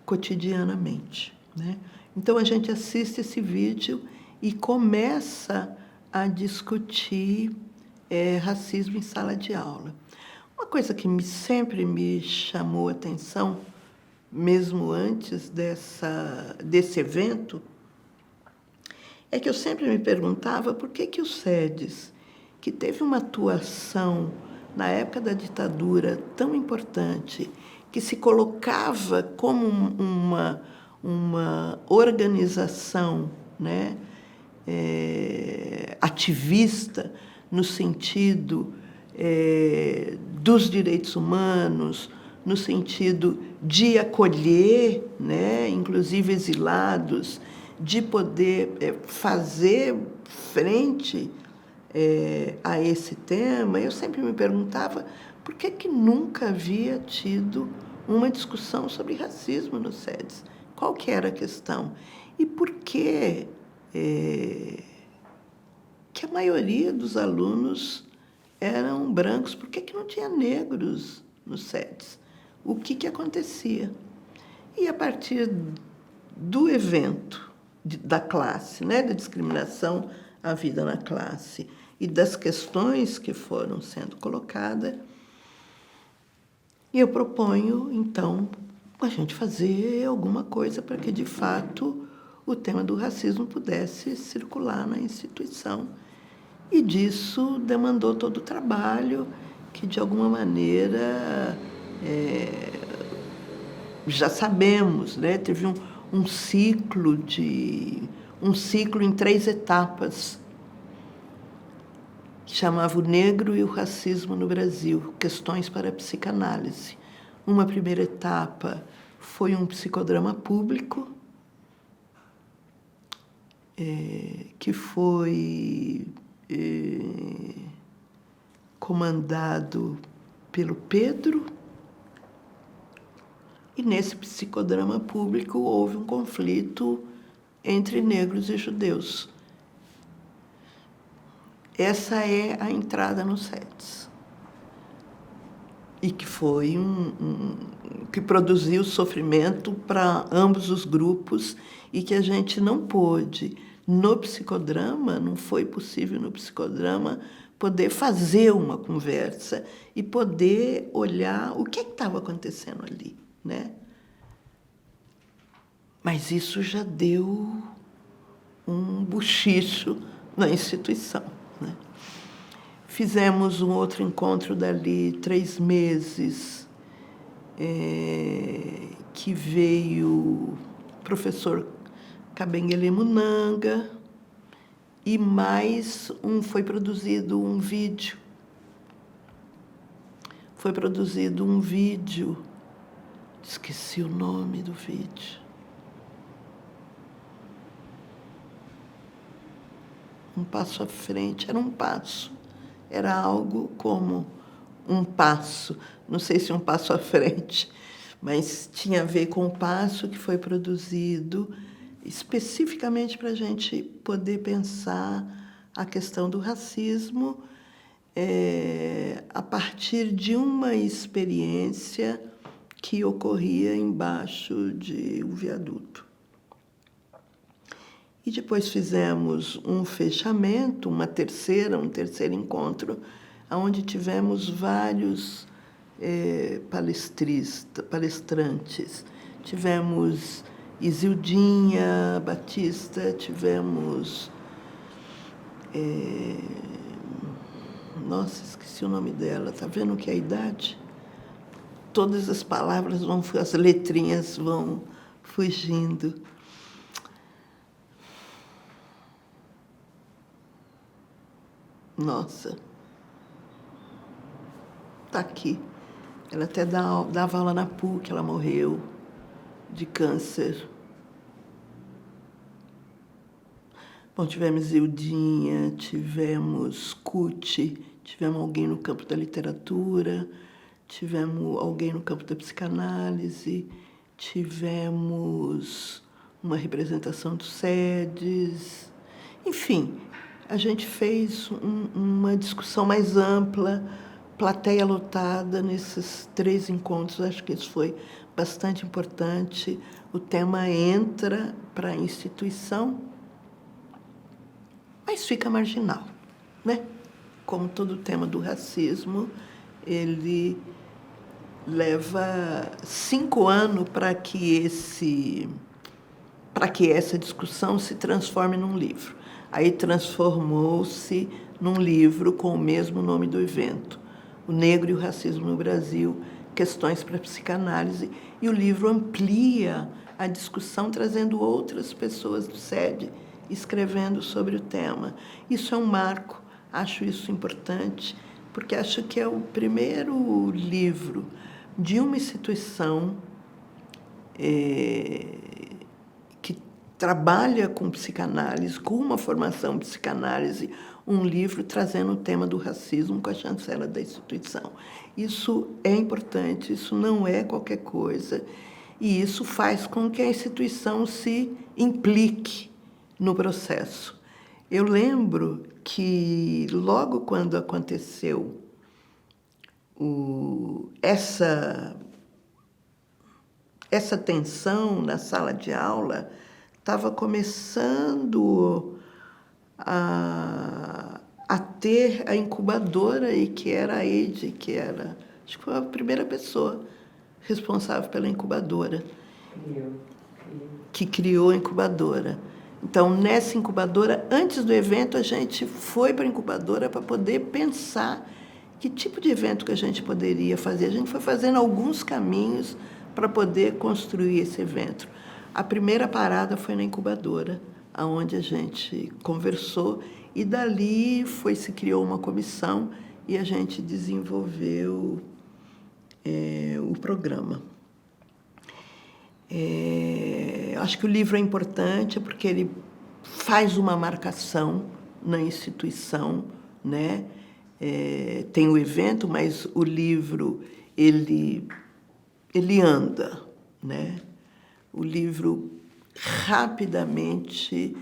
S2: cotidianamente, né? Então a gente assiste esse vídeo e começa a discutir racismo em sala de aula. Uma coisa que sempre me chamou a atenção, mesmo antes desse evento, é que eu sempre me perguntava por que o SEDES, que teve uma atuação na época da ditadura tão importante, que se colocava como uma organização, né, ativista, no sentido dos direitos humanos, no sentido de acolher, né, inclusive exilados, de poder fazer frente a esse tema. Eu sempre me perguntava por que nunca havia tido uma discussão sobre racismo no SEDES. Qual que era a questão? E por que a maioria dos alunos eram brancos? Por que não tinha negros no SEDES? O que acontecia? E a partir do evento da classe, né, da discriminação à vida na classe e das questões que foram sendo colocadas, eu proponho, então, a gente fazer alguma coisa para que, de fato, o tema do racismo pudesse circular na instituição. E disso demandou todo o trabalho que, de alguma maneira, já sabemos, né? Teve um ciclo em 3 etapas, que chamava O Negro e o Racismo no Brasil, Questões para a Psicanálise. Uma primeira etapa foi um psicodrama público, que foi comandado pelo Pedro, E nesse psicodrama público houve um conflito entre negros e judeus. Essa é a entrada no SEDES. E que foi que produziu sofrimento para ambos os grupos e que a gente não pôde, no psicodrama, não foi possível no psicodrama poder fazer uma conversa e poder olhar o que estava acontecendo ali, né? Mas isso já deu um bochicho na instituição, né? Fizemos um outro encontro dali 3 meses, que veio o professor Kabengele Munanga, e mais foi produzido um vídeo. Foi produzido um vídeo, esqueci o nome do vídeo. Um passo à frente, era um passo. Era algo como um passo, não sei se um passo à frente, mas tinha a ver com o passo que foi produzido especificamente para a gente poder pensar a questão do racismo a partir de uma experiência que ocorria embaixo de um viaduto. E depois fizemos um fechamento, um terceiro encontro, onde tivemos vários palestrantes. Tivemos Isildinha Batista, tivemos... Nossa, esqueci o nome dela. Está vendo que é a idade? Todas as palavras as letrinhas vão fugindo. Nossa, está aqui. Ela até dava aula na PUC, ela morreu de câncer. Bom, tivemos Ildinha, tivemos Cuti, tivemos alguém no campo da literatura, tivemos alguém no campo da psicanálise, tivemos uma representação do SEDES, enfim. A gente fez uma discussão mais ampla, plateia lotada nesses 3 encontros. Acho que isso foi bastante importante. O tema entra para a instituição, mas fica marginal, né? Como todo o tema do racismo, ele leva 5 anos para que essa discussão se transforme num livro. Aí transformou-se num livro com o mesmo nome do evento, O Negro e o Racismo no Brasil, Questões para a Psicanálise, e o livro amplia a discussão, trazendo outras pessoas do SEDE escrevendo sobre o tema. Isso é um marco, acho isso importante, porque acho que é o primeiro livro de uma instituição que trabalha com psicanálise, com uma formação em psicanálise, um livro trazendo o tema do racismo com a chancela da instituição. Isso é importante, isso não é qualquer coisa, e isso faz com que a instituição se implique no processo. Eu lembro que logo quando aconteceu essa tensão na sala de aula, estava começando a ter a incubadora, e que era a Eide, que era, acho que foi a primeira pessoa responsável pela incubadora, que criou a incubadora. Então, nessa incubadora, antes do evento, a gente foi para a incubadora para poder pensar que tipo de evento que a gente poderia fazer. A gente foi fazendo alguns caminhos para poder construir esse evento. A primeira parada foi na incubadora, onde a gente conversou, e dali se criou uma comissão e a gente desenvolveu o programa. Acho que o livro é importante porque ele faz uma marcação na instituição, né? Tem o evento, mas o livro ele anda, né? O livro rapidamente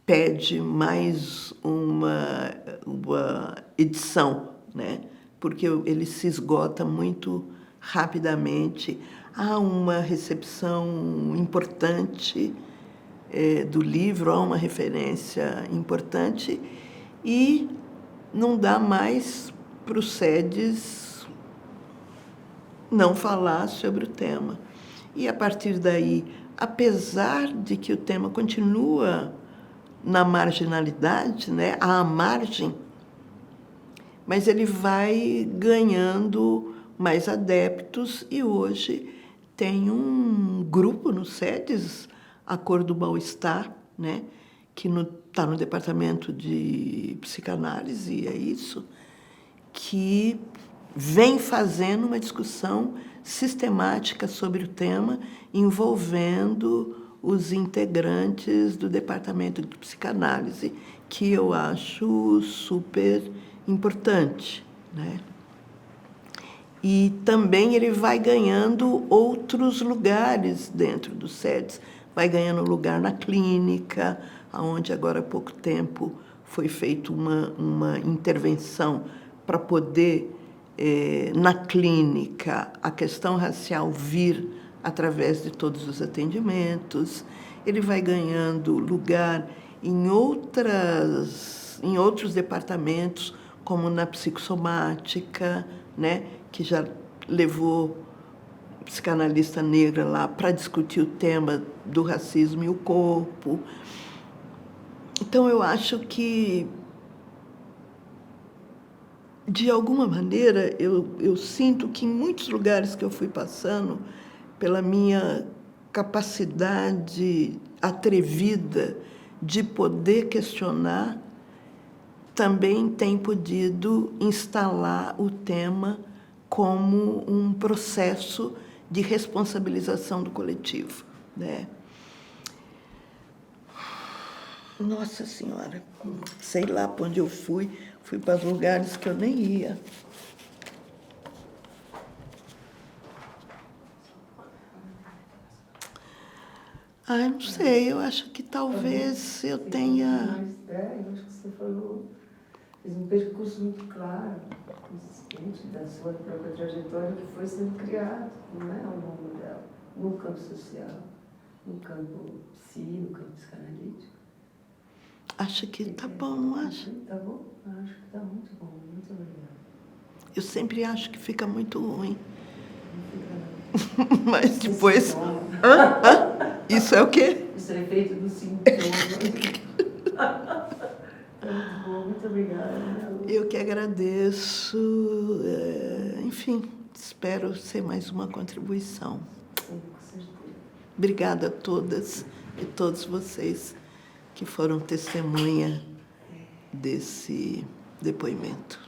S2: pede mais uma edição, né? Porque ele se esgota muito rapidamente. Há uma recepção importante do livro, há uma referência importante e não dá mais para os SEDES não falar sobre o tema. E, a partir daí, apesar de que o tema continua na marginalidade, né, à margem, mas ele vai ganhando mais adeptos e hoje tem um grupo no SEDES, a Cor do Mal-Estar, né, que está no departamento de psicanálise, é isso, que vem fazendo uma discussão sistemática sobre o tema, envolvendo os integrantes do departamento de psicanálise, que eu acho super importante, né? E também ele vai ganhando outros lugares dentro do SEDES, vai ganhando lugar na clínica, onde agora há pouco tempo foi feita uma intervenção para poder, na clínica, a questão racial vir através de todos os atendimentos. Ele vai ganhando lugar em outros departamentos, como na psicossomática, né, que já levou psicanalista negra lá para discutir o tema do racismo e o corpo. Então, eu acho que, de alguma maneira, eu sinto que em muitos lugares que eu fui passando, pela minha capacidade atrevida de poder questionar, também tem podido instalar o tema como um processo de responsabilização do coletivo, né? Nossa Senhora, sei lá para onde eu fui para lugares que eu nem ia. Ah, não sei, eu acho que talvez eu tenha...
S1: Eu acho que você falou, fez um percurso muito claro, consistente da sua própria trajetória que foi sendo criado, não é, ao longo dela, no campo social, no campo psi, no campo psicanalítico.
S2: Acho que tá bom, não acha?
S1: Tá bom? Acho que tá muito bom, muito legal.
S2: Eu sempre acho que fica muito ruim.
S1: Não fica não.
S2: Mas depois... Isso é o quê?
S1: Isso é efeito do sintoma. Tá muito bom, muito obrigada.
S2: Eu que agradeço. Enfim, espero ser mais uma contribuição.
S1: Sim, com certeza.
S2: Obrigada a todas e todos vocês que foram testemunha desse depoimento.